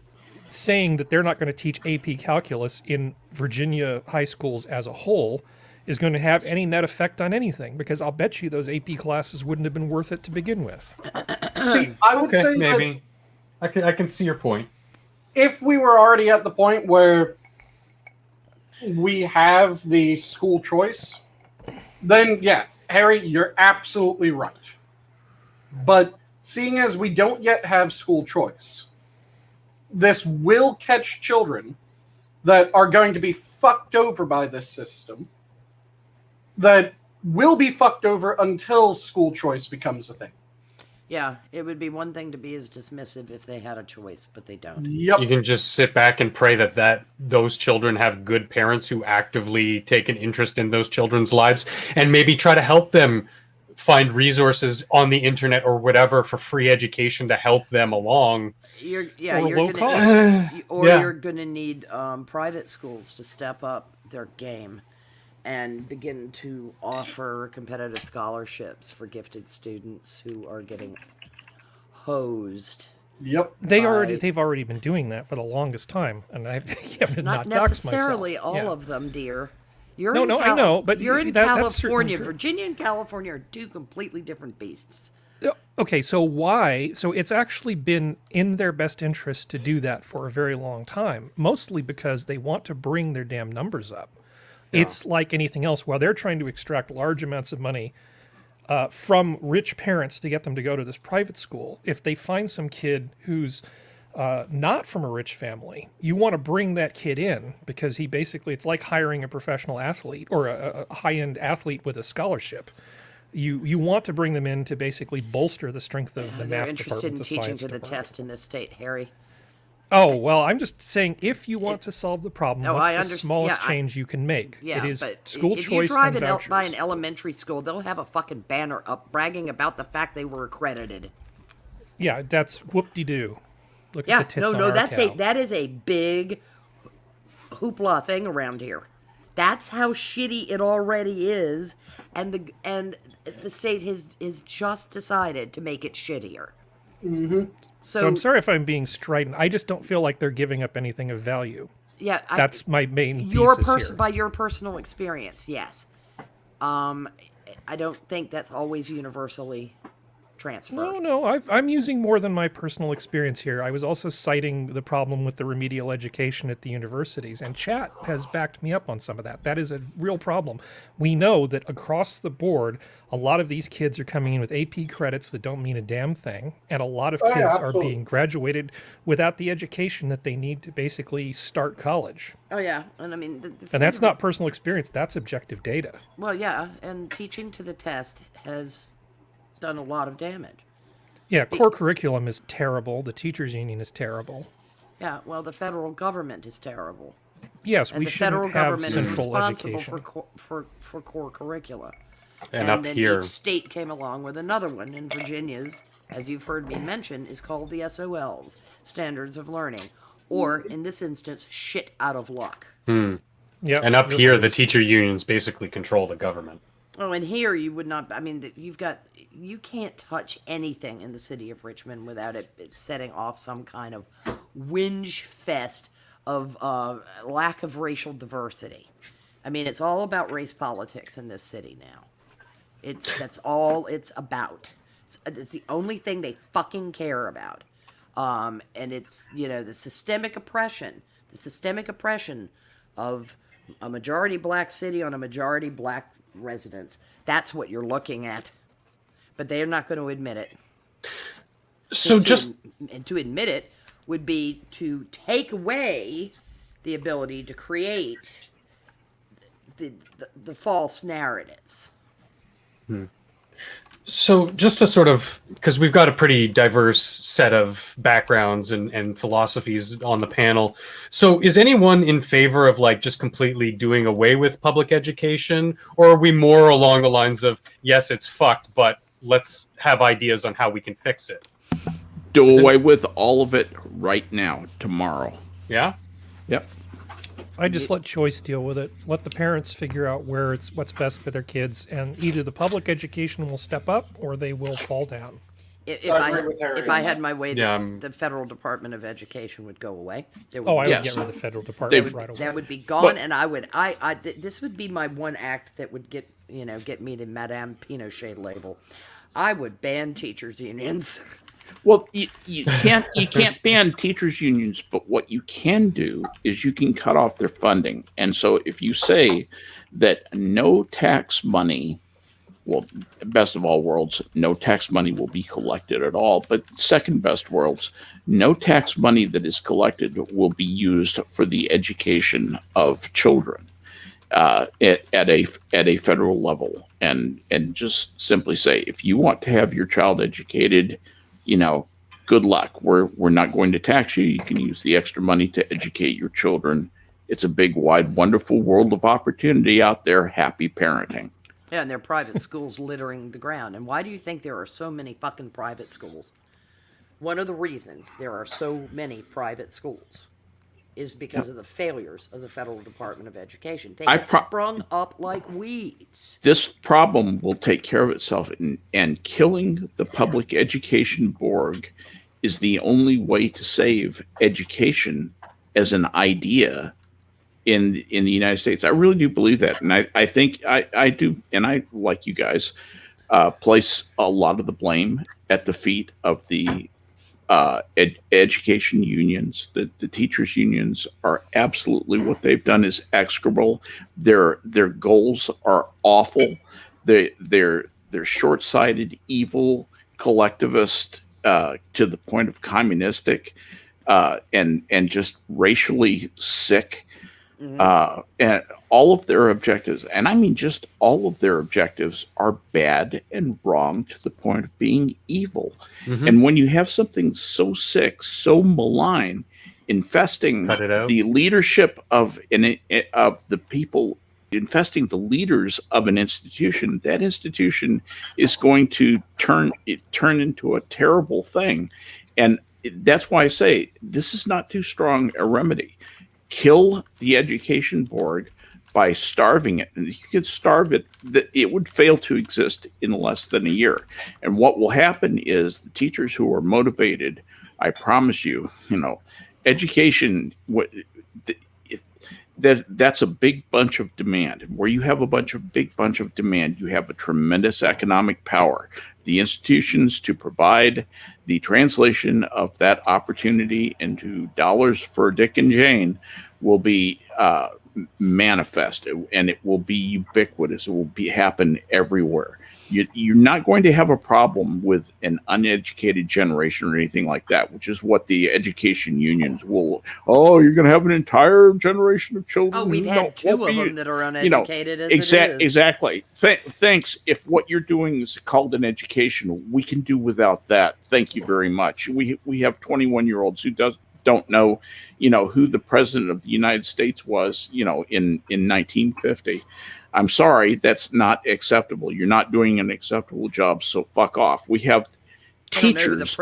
saying that they're not going to teach AP calculus in Virginia high schools as a whole is going to have any net effect on anything, because I'll bet you those AP classes wouldn't have been worth it to begin with. See, I would say maybe I can see your point. If we were already at the point where we have the school choice, then yeah, Harry, you're absolutely right. But seeing as we don't yet have school choice, this will catch children that are going to be fucked over by this system, that will be fucked over until school choice becomes a thing. Yeah, it would be one thing to be as dismissive if they had a choice, but they don't. Yep. You can just sit back and pray that those children have good parents who actively take an interest in those children's lives and maybe try to help them find resources on the internet or whatever for free education to help them along. You're low gonna cost. You're going to need private schools to step up their game and begin to offer competitive scholarships for gifted students who are getting hosed. Yep. They've already been doing that for the longest time, and I have not doxed myself. Necessarily all of them, dear. I know, but you're in that's California. Virginia and California are two completely different beasts. Okay, so why? So it's actually been in their best interest to do that for a very long time, mostly because they want to bring their damn numbers up. Yeah. It's like anything else. While they're trying to extract large amounts of money from rich parents to get them to go to this private school, if they find some kid who's not from a rich family, you want to bring that kid in because it's like hiring a professional athlete or a high-end athlete with a scholarship. You want to bring them in to basically bolster the strength of the They're math interested department, in the teaching science to the department. test in this state, Harry. Oh, well, I'm just saying if you want to solve the problem, No, what's I the understand. smallest Yeah, change you can make? Yeah, It is but school if choice you drive and vouchers. by an elementary school, they'll have a fucking banner up bragging about the fact they were accredited. Yeah, that's whoop-de-doo. Look Yeah, at the tits on no, our that's cow. that is a big hoopla thing around here. That's how shitty it already is, and the state has just decided to make it shittier. Mm-hmm. So I'm sorry if I'm being strident. I just don't feel like they're giving up anything of value. Yeah, That's my main thesis here. By your personal experience, yes. I don't think that's always universally transferred. No, I'm using more than my personal experience here. I was also citing the problem with the remedial education at the universities, and chat has backed me up on some of that. That is a real problem. We know that across the board, a lot of these kids are coming in with AP credits that don't mean a damn thing, and a lot of kids are being graduated without the education that they need to basically start college. Oh yeah, and I mean, And that's not personal experience, that's objective data. Well, yeah, and teaching to the test has done a lot of damage. Yeah, core curriculum is terrible. The teachers union is terrible. Yeah, well, the federal government is terrible. Yes, And we the federal shouldn't have government is central responsible education. for core curricula. And up then here, each state came along with another one, and Virginia's, as you've heard me mention, is called the SOLs, Standards of Learning, or, in this instance, shit out of luck. Yep. and up here, the teacher unions basically control the government. Oh, and here you would not, I mean, you can't touch anything in the city of Richmond without it setting off some kind of whinge fest of lack of racial diversity. I mean, it's all about race politics in this city now. That's all it's about. It's the only thing they fucking care about. And it's, the systemic oppression of a majority black city on a majority black residents. That's what you're looking at. But they're not going to admit it. So And to admit it would be to take away the ability to create the false narratives. So just to sort of, because we've got a pretty diverse set of backgrounds and philosophies on the panel. So is anyone in favor of like just completely doing away with public education? Or are we more along the lines of, yes, it's fucked, but let's have ideas on how we can fix it? Do away with all of it right now, tomorrow. Yeah? Yep. I just let choice deal with it. Let the parents figure out what's best for their kids, and either the public education will step up or they will fall down. If I agree with Harry I on had that. my way, Yeah, the federal Department of Education would go away. There would Oh, I be- would Yes. get rid of the federal department They- right away. that would be gone, and I would. This would be my one act that would get me the Madame Pinochet label. I would ban teachers unions. Well, you can't ban teachers unions, but what you can do is you can cut off their funding. And so if you say that no tax money, well, best of all worlds, no tax money will be collected at all. But second best worlds, no tax money that is collected will be used for the education of children at a federal level. And just simply say, if you want to have your child educated, good luck. We're not going to tax you. You can use the extra money to educate your children. It's a big, wide, wonderful world of opportunity out there. Happy parenting. Yeah, and there are private schools littering the ground. And why do you think there are so many fucking private schools? One of the reasons there are so many private schools is because of the failures of the Federal Department of Education. They have sprung up like weeds. This problem will take care of itself, and killing the public education Borg is the only way to save education as an idea in the United States. I really do believe that, and I think I do, and I, like you guys, place a lot of the blame at the feet of the education unions. The teachers unions are absolutely, what they've done is execrable. Their goals are awful. They're short-sighted, evil, collectivist, to the point of communistic. and just racially sick. And all of their objectives, and I mean just all of their objectives, are bad and wrong to the point of being evil. And when you have something so sick, so malign, infesting the leadership of the people, infesting the leaders of an institution, that institution is going to turn into a terrible thing. And that's why I say this is not too strong a remedy. Kill the education board by starving it. And if you could starve it, it would fail to exist in less than a year. And what will happen is the teachers who are motivated, I promise you, education, that's a big bunch of demand. Where you have a big bunch of demand, you have a tremendous economic power. The institutions to provide the translation of that opportunity into dollars for Dick and Jane will be manifest, and it will be ubiquitous. It will happen everywhere. You're not going to have a problem with an uneducated generation or anything like that, which is what the education unions will. Oh, you're going to have an entire generation of children. Oh, we've had two of them that are uneducated. Exactly. Thanks. If what you're doing is called an education, we can do without that. Thank you very much. We have 21-year-olds who don't know, who the president of the United States was, in 1950. I'm sorry, that's not acceptable. You're not doing an acceptable job, so fuck off. We have teachers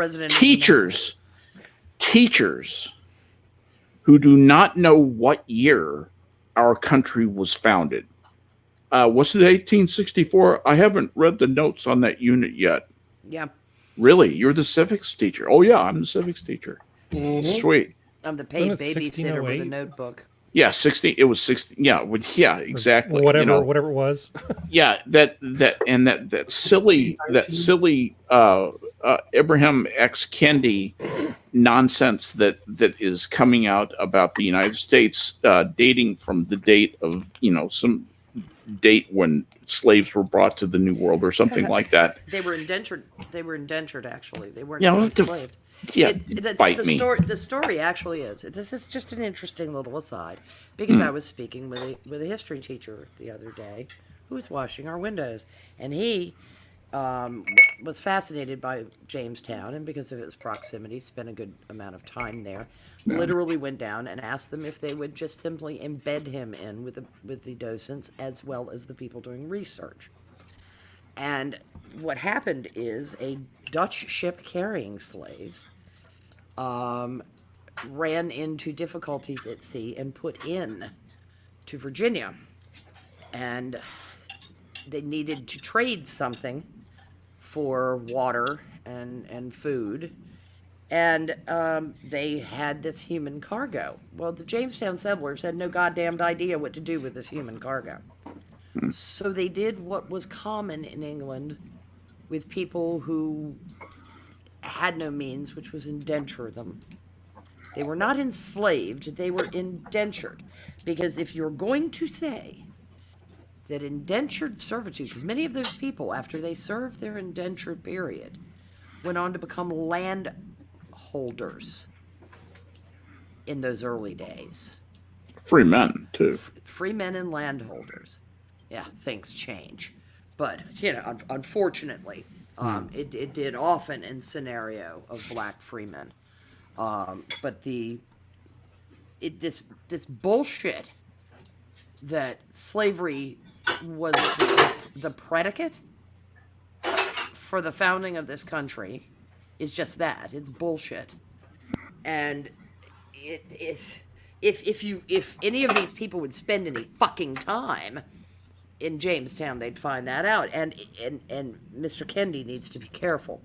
who do not know what year our country was founded. Was it 1864? I haven't read the notes on that unit yet. Yeah. Really? You're the civics teacher? Oh, yeah, I'm the civics teacher. Sweet. I'm the paid babysitter with a 1608? notebook. Yeah, 60. It was 60. Yeah, exactly. Whatever it was. Yeah, that silly Abraham X. Kendi nonsense that is coming out about the United States, dating from the date of some date when slaves were brought to the New World or something like that. They were indentured. Actually. They weren't Yeah, enslaved. Bite me. The story actually is. This is just an interesting little aside, because I was speaking with a history teacher the other day who was washing our windows, and he was fascinated by Jamestown, and because of its proximity, spent a good amount of time there. Literally went down and asked them if they would just simply embed him in with the docents as well as the people doing research. And what happened is a Dutch ship carrying slaves ran into difficulties at sea and put in to Virginia. And they needed to trade something for water and food. And they had this human cargo. Well, the Jamestown settlers had no goddamned idea what to do with this human cargo. So they did what was common in England with people who had no means, which was indenture them. They were not enslaved, they were indentured. Because if you're going to say that indentured servitude, because many of those people, after they served their indentured period, went on to become landholders in those early days. Free men, too. Free men and landholders. Yeah, things change. But, unfortunately, it did often in scenario of black freemen. But this bullshit that slavery was the predicate for the founding of this country is just that. It's bullshit. And if any of these people would spend any fucking time in Jamestown, they'd find that out. And Mr. Kendi needs to be careful,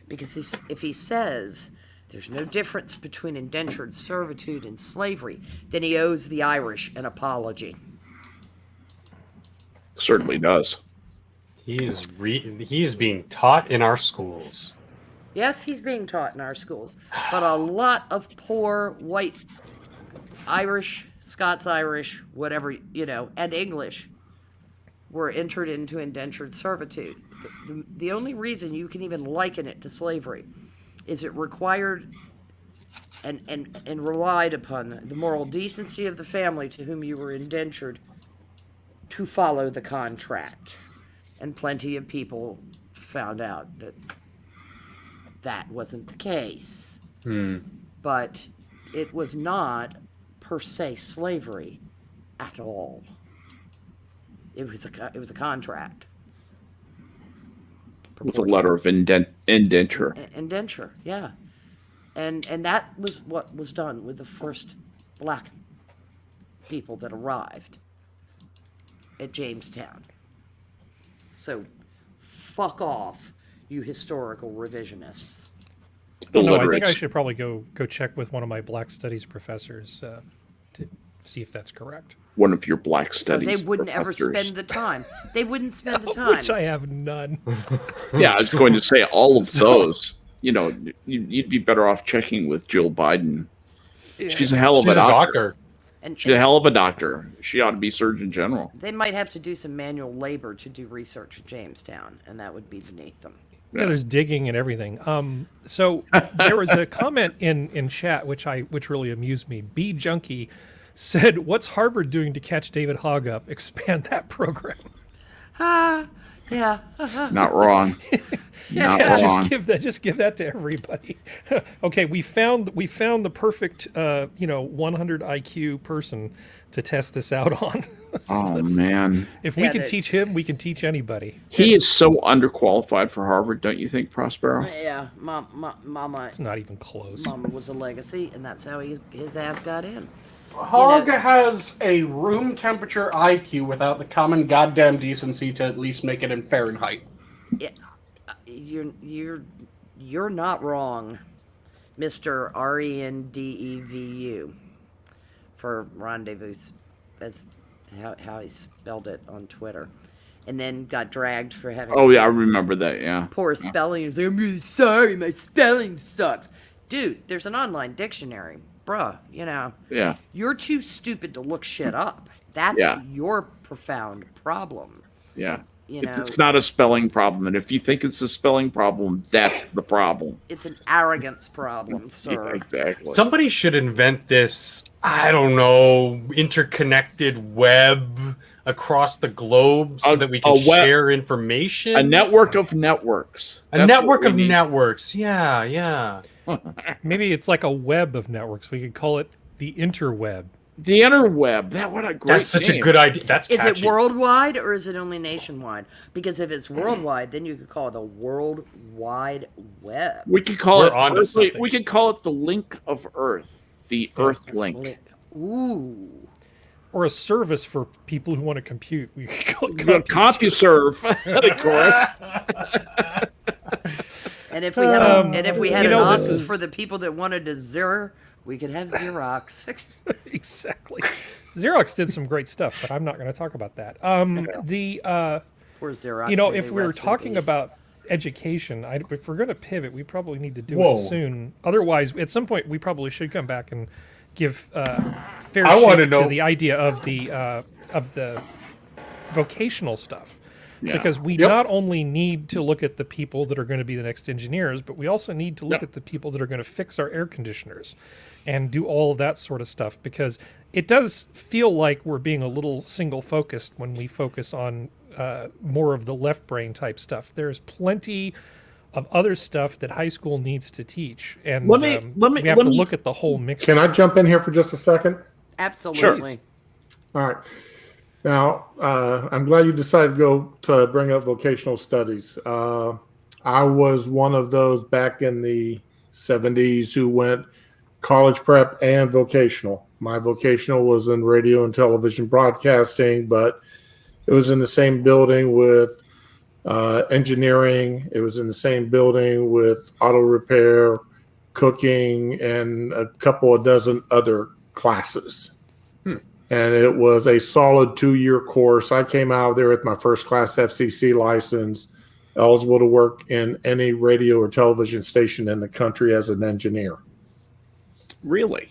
because if he says there's no difference between indentured servitude and slavery, then he owes the Irish an apology. Certainly does. He's being taught in our schools. Yes, he's being taught in our schools, but a lot of poor white Irish, Scots-Irish, whatever, and English were entered into indentured servitude. The only reason you can even liken it to slavery is it required and relied upon the moral decency of the family to whom you were indentured to follow the contract. And plenty of people found out that that wasn't the case. But it was not per se slavery at all. It was a contract. With a letter of indenture. Indenture, yeah. And that was what was done with the first black people that arrived at Jamestown. So, fuck off, you historical revisionists. No, I think I should probably go check with one of my Black Studies professors to see if that's correct. One of your Black Studies They wouldn't ever professors. spend the time. They wouldn't spend the time. Which I have none. Yeah, I was going to say all of those. You know, you'd be better off checking with Jill Biden. She's a hell of She's a doctor. And She's a hell of a doctor. She ought to be Surgeon General. they might have to do some manual labor to do research at Jamestown, and that would be beneath them. Yeah, there's digging and everything. So there was a comment in chat which really amused me. B Junkie said, "What's Harvard doing to catch David Hogg up? Expand that program." Yeah. Not wrong. Not wrong. Just give that to everybody. Okay, we found the perfect 100 IQ person to test this out on. Oh man, if we can teach him, we can teach anybody. He is so underqualified for Harvard, don't you think, Prospero? Yeah, Mama. It's not even close. Mama was a legacy, and that's how his ass got in. Hogg has a room temperature IQ without the common goddamn decency to at least make it in Fahrenheit. Yeah, you're not wrong, Mr. RENDEVU, for rendezvous. That's how he spelled it on Twitter, and then got dragged for having. Oh yeah, I remember that. Yeah. Poor spelling. He was like, "I'm really sorry, my spelling sucks." Dude, there's an online dictionary. Bruh, Yeah. you're too stupid to look shit up. That's your profound problem. Yeah. You If know, it's not a spelling problem, and if you think it's a spelling problem, that's the problem. it's an arrogance problem, sir. Yeah, exactly. Somebody should invent this, I don't know, interconnected web across the globe so that we can share information. A network of networks. A network of networks. Yeah. Maybe it's like a web of networks. We could call it the interweb. The interweb. What a great That's such name. a good idea. That's Is catchy. it worldwide or is it only nationwide? Because if it's worldwide, then you could call it the World Wide Web. We could call We're it onto something. we could call it the link of Earth. The Earth link. Ooh. Or a service for people who want to compute. We could call it CompuServe, of course. And if we had an this Ox is- for the people that wanted to Xer, we could have Xerox. Exactly. Xerox did some great stuff, but I'm not going to talk about that. Poor Xerox. If we were talking about education, if we're going to pivot, we probably need to do Whoa. it soon. Otherwise, at some point, we probably should come back and give fair I wanna shake know- to the idea of the vocational stuff. Yeah. Because we not only need to look at the people that are going to be the next engineers, but we also need to look at the people that are going to fix our air conditioners and do all of that sort of stuff. Because it does feel like we're being a little single focused when we focus on more of the left brain type stuff. There's plenty of other stuff that high school needs to teach, and we have to look at the whole mix. Can I jump in here for just a second? Absolutely. All right. Now, I'm glad you decided to bring up vocational studies. I was one of those back in the 70s who went college prep and vocational. My vocational was in radio and television broadcasting, but it was in the same building with engineering. It was in the same building with auto repair, cooking, and a couple of dozen other classes. And it was a solid 2-year course. I came out of there with my first class FCC license, eligible to work in any radio or television station in the country as an engineer. Really?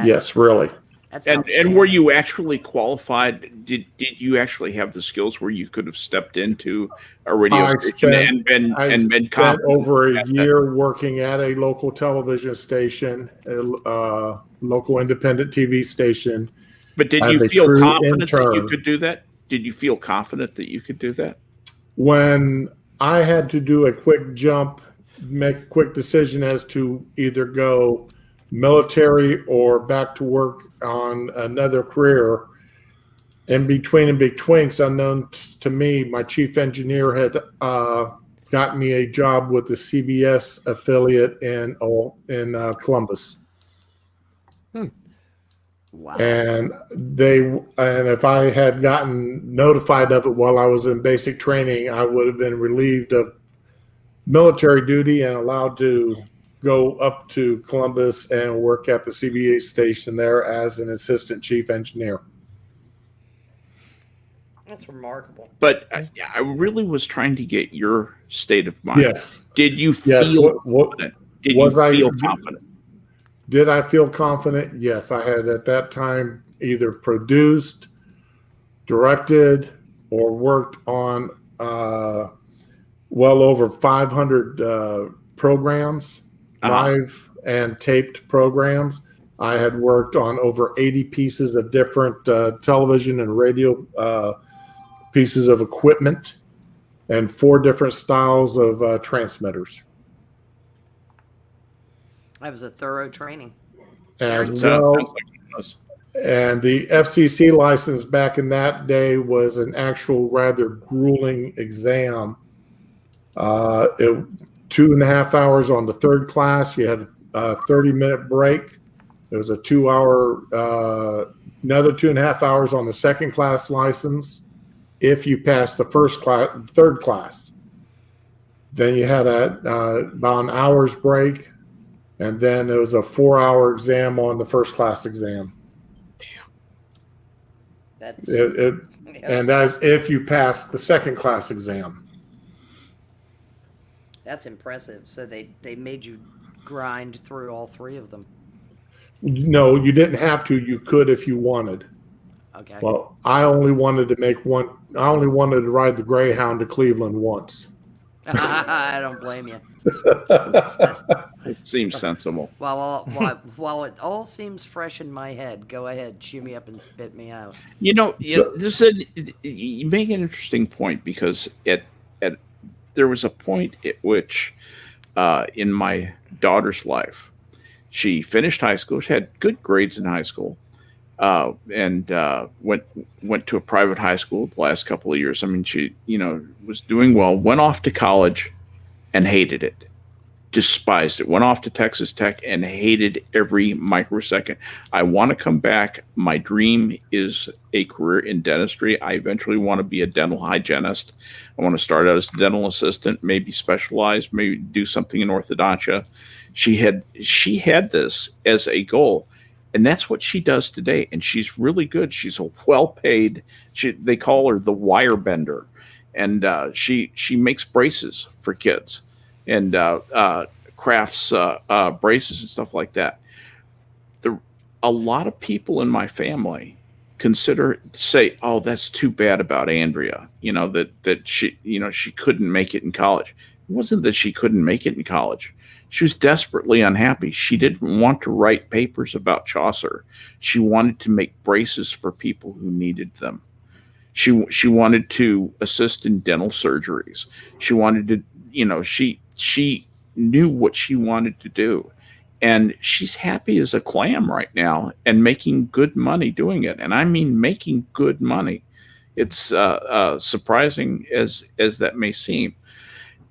Yes, really. That's And outstanding. were you actually qualified? Did you actually have the skills where you could have stepped into a radio station and been spent competent? over a at that? year working at a local television station, a local independent TV station. But did as you a feel true confident that you intern. could do that? Did you feel confident that you could do that? When I had to do a quick jump, make a quick decision as to either go military or back to work on another career, in betweenks, unknown to me, my chief engineer had got me a job with the CBS affiliate in Columbus. Wow. And if I had gotten notified of it while I was in basic training, I would have been relieved of military duty and allowed to go up to Columbus and work at the CBS station there as an assistant chief engineer. That's remarkable. But I really was trying to get your state of mind. Yes. Did you Yes. feel confident? Did you feel confident? Did I feel confident? Yes. I had at that time either produced, directed, or worked on well over 500 programs, live and taped programs. I had worked on over 80 pieces of different television and radio pieces of equipment and 4 different styles of transmitters. That was a thorough training. As Sounds well, like it was. and the FCC license back in that day was an actual rather grueling exam. 2.5 hours on the third class. You had a 30-minute break. There was a 2-hour, another 2.5 hours on the second class license. If you passed the third class, then you had about an hour's break, and then there was a 4-hour exam on the first class exam. That's And that's if you passed the second class exam. That's impressive. So they made you grind through all 3 of them. No, you didn't have to. You could if you wanted. Okay. Well, I only wanted to make one. I only wanted to ride the Greyhound to Cleveland once. I don't blame you. It seems sensible. While it all seems fresh in my head, go ahead, chew me up and spit me out. You make an interesting point, because there was a point at which in my daughter's life, she finished high school. She had good grades in high school, and went to a private high school the last couple of years. I mean, she was doing well. Went off to college and hated it, despised it. Went off to Texas Tech and hated every microsecond. I want to come back. My dream is a career in dentistry. I eventually want to be a dental hygienist. I want to start out as a dental assistant, maybe specialize, maybe do something in orthodontia. She had this as a goal, and that's what she does today. And she's really good. She's a well-paid. They call her the wire bender, and she makes braces for kids and crafts braces and stuff like that. A lot of people in my family say, "Oh, that's too bad about Andrea. That she couldn't make it in college." It wasn't that she couldn't make it in college. She was desperately unhappy. She didn't want to write papers about Chaucer. She wanted to make braces for people who needed them. She wanted to assist in dental surgeries. She wanted to, she knew what she wanted to do. And she's happy as a clam right now and making good money doing it. And I mean making good money. It's surprising as that may seem.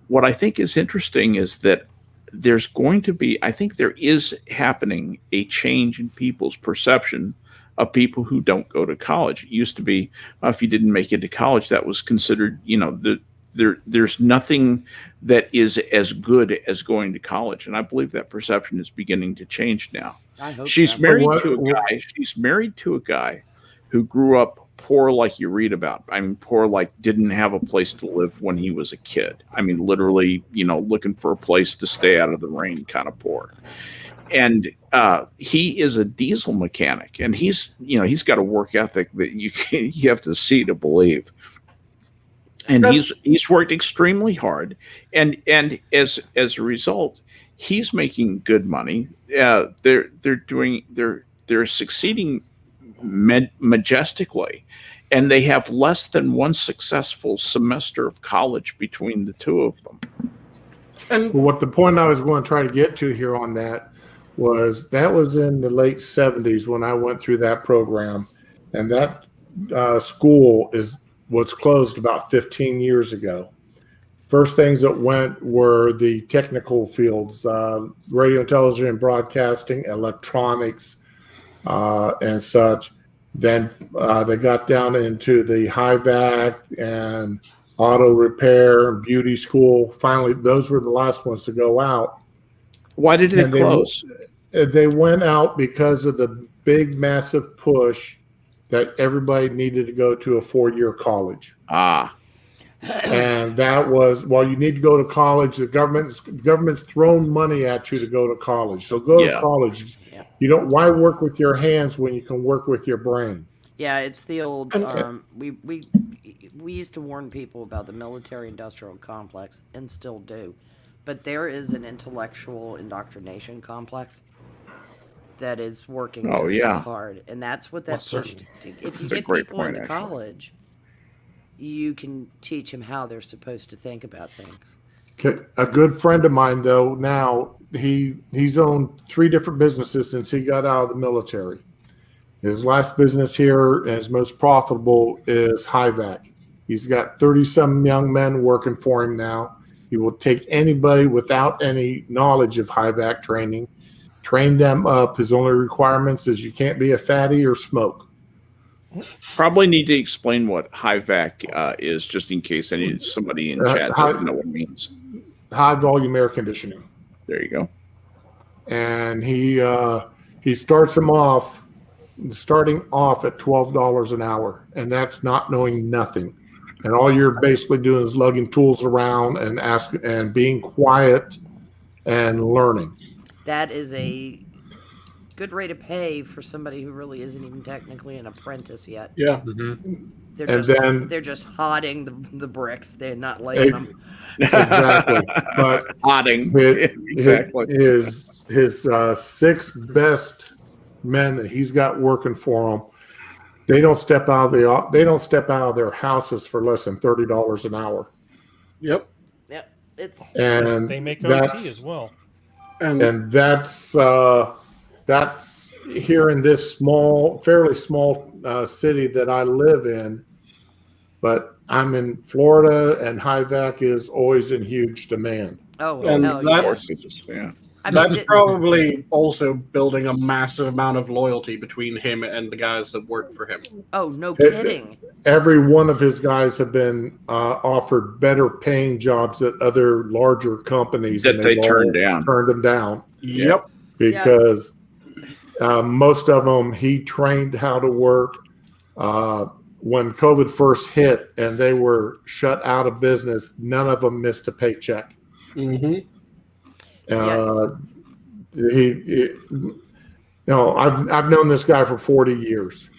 What I think is interesting is that I think there is happening a change in people's perception of people who don't go to college. It used to be, if you didn't make it to college, that was considered, there's nothing that is as good as going to college. And I believe that perception is beginning to change now. I hope She's so. married to a guy who grew up poor, like you read about. I mean, poor, like didn't have a place to live when he was a kid. I mean, literally, looking for a place to stay out of the rain, kind of poor. and he is a diesel mechanic, and he's got a work ethic that you have to see to believe. And he's worked extremely hard, and as a result, he's making good money. They're succeeding majestically, and they have less than one successful semester of college between the two of them. And what the point I was going to try to get to here on that was in the late 70s when I went through that program, and that school was closed about 15 years ago. First things that went were the technical fields, radio, television, and broadcasting, electronics, and such. Then they got down into the HVAC and auto repair and beauty school. Finally, those were the last ones to go out. Why did it close? They went out because of the big, massive push that everybody needed to go to a 4-year college. And that was, well, you need to go to college. The government's thrown money at you to go to college. So go to college. Yeah. You don't. Why work with your hands when you can work with your brain? Yeah, it's the old. We used to warn people about the military-industrial complex, and still do, but there is an intellectual indoctrination complex that is working just as hard, and that's what that pushed. If you get people into college, you can teach them how they're supposed to think about things. Okay. A good friend of mine, though, now he's owned 3 different businesses since he got out of the military. His last business here and his most profitable is HVAC. He's got 30-some young men working for him now. He will take anybody without any knowledge of HVAC training, train them up. His only requirements is you can't be a fatty or smoke. Probably need to explain what HVAC is, just in case somebody in chat doesn't know what it means. High volume air conditioning. There you go. And he starting off at $12 an hour, and that's not knowing nothing. And all you're basically doing is lugging tools around and being quiet and learning. That is a good rate of pay for somebody who really isn't even technically an apprentice yet. Yeah. Mm-hmm. They're just hodding the bricks. They're not laying them. Exactly. But hodding. Exactly. His 6 best men that he's got working for him, they don't step out of their houses for less than $30 an hour. Yep. And they make OT as well. And that's here in this fairly small city that I live in, but I'm in Florida, and HVAC is always in huge demand. Oh, and hell yeah. That's probably also building a massive amount of loyalty between him and the guys that work for him. Oh, no kidding. Every one of his guys have been offered better paying jobs at other larger companies. That they turned them down. Yep. Because most of them, he trained how to work. When COVID first hit and they were shut out of business, none of them missed a paycheck. Mm-hmm. I've known this guy for 40 years.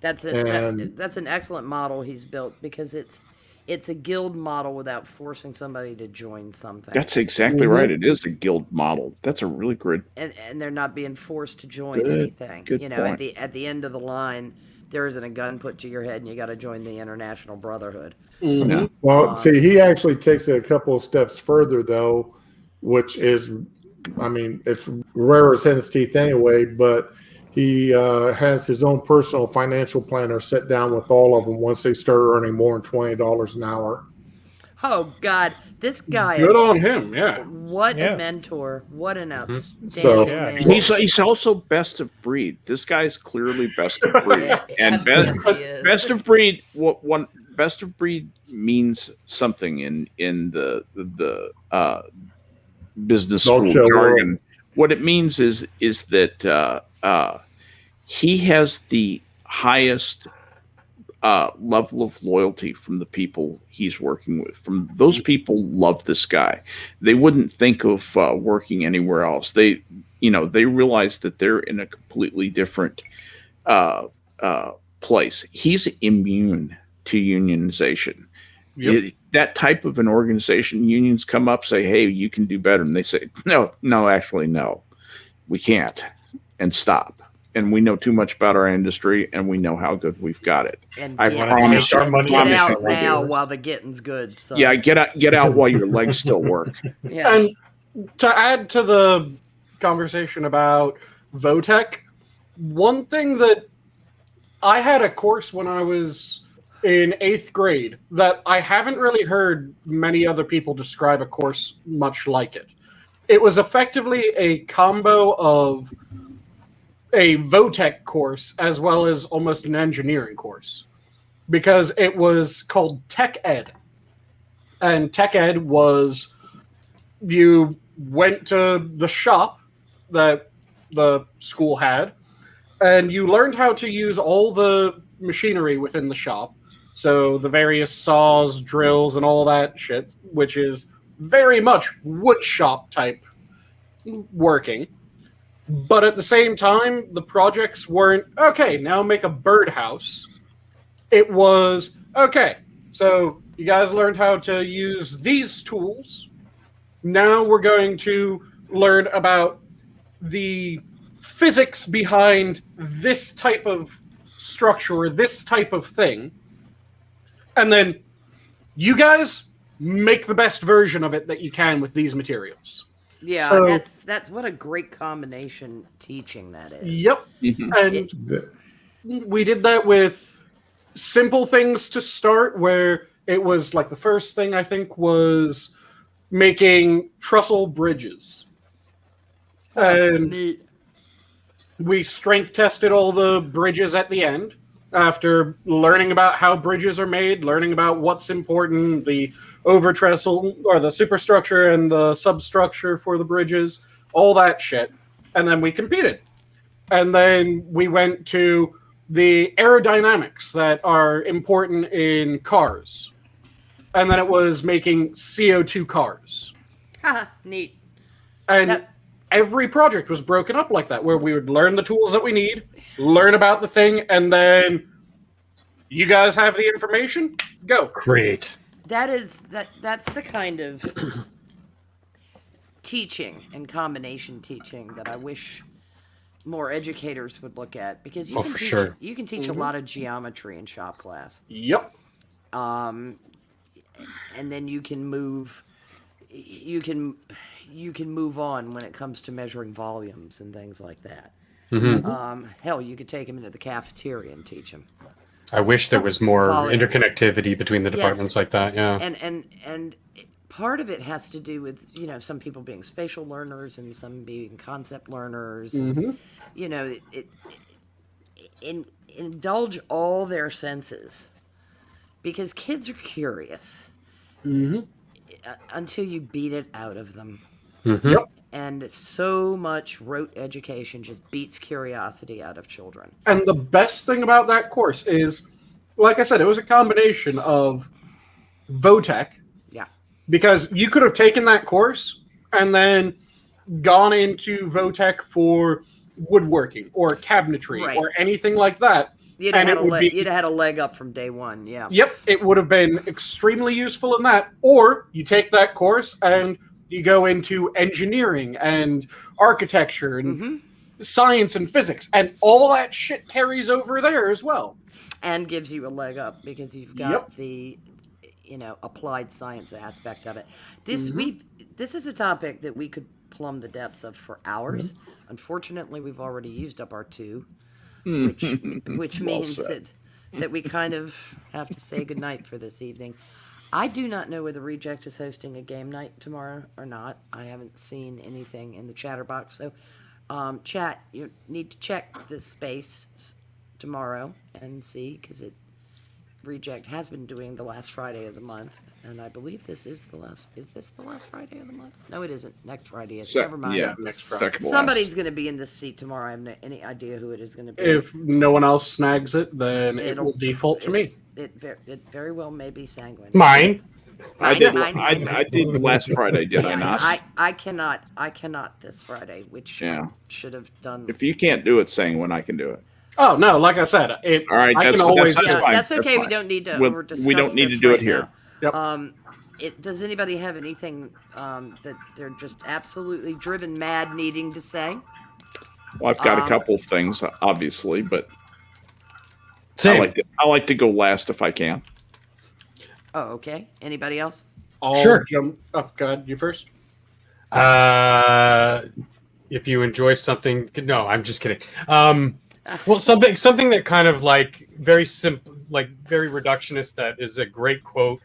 That's an excellent model he's built, because it's a guild model without forcing somebody to join something. That's exactly right. It is a guild model. That's a really good. And they're not being forced to join anything. Good point. At the end of the line, there isn't a gun put to your head and you got to join the International Brotherhood. Mm-hmm. Yeah. Well, see, he actually takes it a couple of steps further, though, which is, it's rare as hen's teeth anyway, but he has his own personal financial planner sit down with all of them once they start earning more than $20 an hour. Oh, God. This guy Good on him, yeah. What a mentor. What an outstanding man. He's also best of breed. This guy's clearly best of breed. And best of breed, best of breed means something in the business school jargon. World. What it means is that he has the highest level of loyalty from the people he's working with. From those people love this guy. They wouldn't think of working anywhere else. they realize that they're in a completely different place. He's immune to unionization. That type of an organization, unions come up, say, hey, you can do better. And they say, no, actually, no, we can't, and stop. And we know too much about our industry, and we know how good we've got it. And I promise our money get on out mission now reviews. while the getting's good. So. Yeah, get out while your legs still work. Yeah. And to add to the conversation about Votech, one thing that I had a course when I was in 8th grade that I haven't really heard many other people describe a course much like it. It was effectively a combo of a Votech course as well as almost an engineering course, because it was called Tech Ed. And Tech Ed was, you went to the shop that the school had, and you learned how to use all the machinery within the shop. So the various saws, drills, and all that shit, which is very much wood shop type working. But at the same time, the projects weren't, okay, now make a birdhouse. It was, okay, so you guys learned how to use these tools. Now we're going to learn about the physics behind this type of structure or this type of thing. And then you guys make the best version of it that you can with these materials. Yeah, So- that's what a great combination teaching that is. Yep. And we did that with simple things to start, where it was like the first thing I think was making trestle bridges. And Neat. we strength tested all the bridges at the end after learning about how bridges are made, learning about what's important, the over trestle or the superstructure and the substructure for the bridges, all that shit. And then we competed. And then we went to the aerodynamics that are important in cars. And then it was making CO2 cars. Haha, neat. And That- every project was broken up like that, where we would learn the tools that we need, learn about the thing, and then you guys have the information, go. Great. That's the kind of teaching and combination teaching that I wish more educators would look at, because you Oh, can for teach, sure. you can teach a lot of geometry in shop class. Yep. And then you can move on when it comes to measuring volumes and things like that. Hell, you could take them into the cafeteria and teach them. I wish there was more Volume. interconnectivity between the departments like that. Yeah. And part of it has to do with, some people being spatial learners and some being concept learners. And, indulge all their senses, because kids are curious until you beat it out of them. Yep. And so much rote education just beats curiosity out of children. And the best thing about that course is, like I said, it was a combination of Votech, Yeah. because you could have taken that course and then gone into Votech for woodworking or cabinetry Right. or anything like that. You'd have, And had it a would be- you'd have had a leg up from day one. Yeah. Yep, it would have been extremely useful in that. Or you take that course and you go into engineering and architecture and science and physics, and all that shit carries over there as well. And gives you a leg up because you've got Yep. the applied science aspect of it. This is a topic that we could plumb the depths of for hours. Unfortunately, we've already used up our 2, which means that we kind of have to say goodnight for this evening. I do not know whether Reject is hosting a game night tomorrow or not. I haven't seen anything in the chatterbox. So, chat, you need to check this space tomorrow and see, because Reject has been doing the last Friday of the month, and I believe this is the last. Is this the last Friday of the month? No, it isn't. Next Friday is. Never mind. Yeah, Next Friday. second to last. Somebody's going to be in this seat tomorrow. I have no, any idea who it is going to be. If no one else snags it, then it It'll- will default to me. It very well may be Sanguine. Mine. I did. Mine. I did last Friday, did I not? I cannot this Friday, which Yeah. I should have done. If you can't do it, Sanguine, I can do it. Oh no, like I said, All right, I that's can always. that's Yeah, fine. that's okay. We fine. don't need to We- over discuss. we don't need to this do it right here. now. Yep. Does anybody have anything that they're just absolutely driven mad needing to say? Well, I've got a couple of things, obviously, but Same. I like to go last if I can. Oh, okay. Anybody else? I'll Sure. jump. Oh, God, you first. If you enjoy something, no, I'm just kidding. Well, something that kind of like very simple, like very reductionist. That is a great quote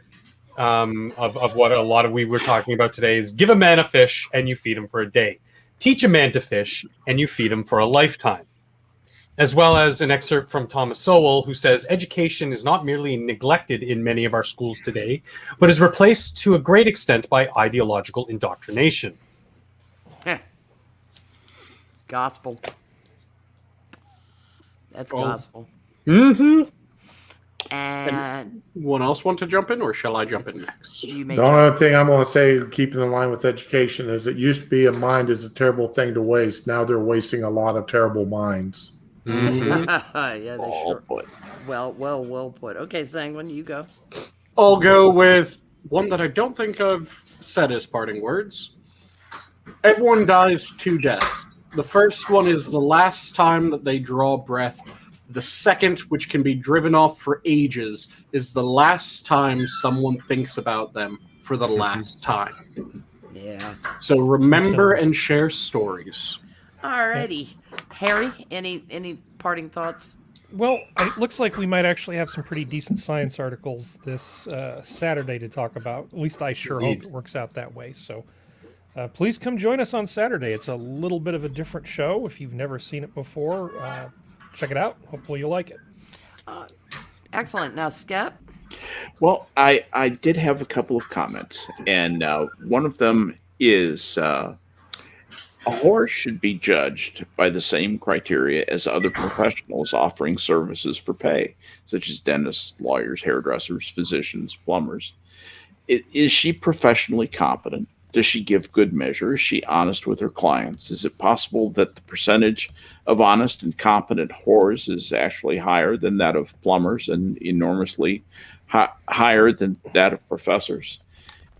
of what a lot of we were talking about today is: give a man a fish and you feed him for a day. Teach a man to fish and you feed him for a lifetime. As well as an excerpt from Thomas Sowell, who says, education is not merely neglected in many of our schools today, but is replaced to a great extent by ideological indoctrination. Gospel. That's Oh. gospel. Mm-hmm. And Anyone else want to jump in, or shall I jump in next? you may. The only thing I'm going to say, keeping in line with education, is it used to be a mind is a terrible thing to waste. Now they're wasting a lot of terrible minds. Mm-hmm. Yeah, they sure. Well put. Okay, Sanguine, you go. I'll go with one that I don't think I've said as parting words. Everyone dies to death. The first one is the last time that they draw breath. The second, which can be driven off for ages, is the last time someone thinks about them for the last time. Yeah. So remember and share stories. Alrighty. Harry, any parting thoughts? Well, it looks like we might actually have some pretty decent science articles this Saturday to talk about. At least I sure hope it works out that way. So please come join us on Saturday. It's a little bit of a different show. If you've never seen it before, check it out. Hopefully you'll like it. Excellent. Now, Skep. Well, I did have a couple of comments, and one of them is a horse should be judged by the same criteria as other professionals offering services for pay, such as dentists, lawyers, hairdressers, physicians, plumbers. Is she professionally competent? Does she give good measure? Is she honest with her clients? Is it possible that the percentage of honest and competent whores is actually higher than that of plumbers and enormously higher than that of professors?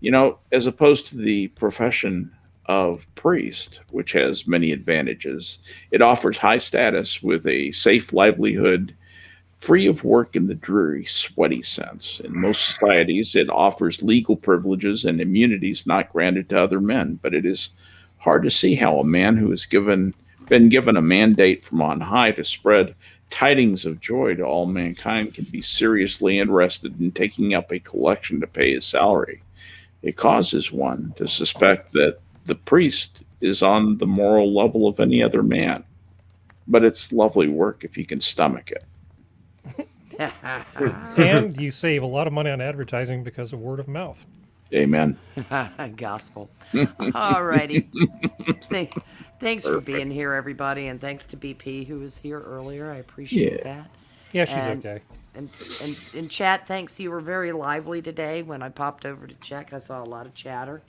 You know, as opposed to the profession of priest, which has many advantages, it offers high status with a safe livelihood, free of work in the dreary, sweaty sense. In most societies, it offers legal privileges and immunities not granted to other men, but it is hard to see how a man who has been given a mandate from on high to spread tidings of joy to all mankind can be seriously interested in taking up a collection to pay his salary. It causes one to suspect that the priest is on the moral level of any other man. But it's lovely work if you can stomach it. And you save a lot of money on advertising because of word of mouth. Amen. Gospel. Alrighty. Thanks for being here, everybody, and thanks to BP who was here earlier. I appreciate that. Yeah, she's And- okay. And in chat, thanks. You were very lively today. When I popped over to check, I saw a lot of chatter,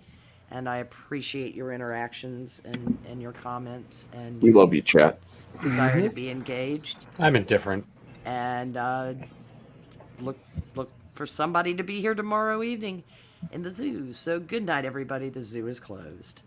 and I appreciate your interactions and your comments and We love you, chat. desire to be engaged. I'm indifferent. And look for somebody to be here tomorrow evening in the zoo. So good night, everybody. The zoo is closed.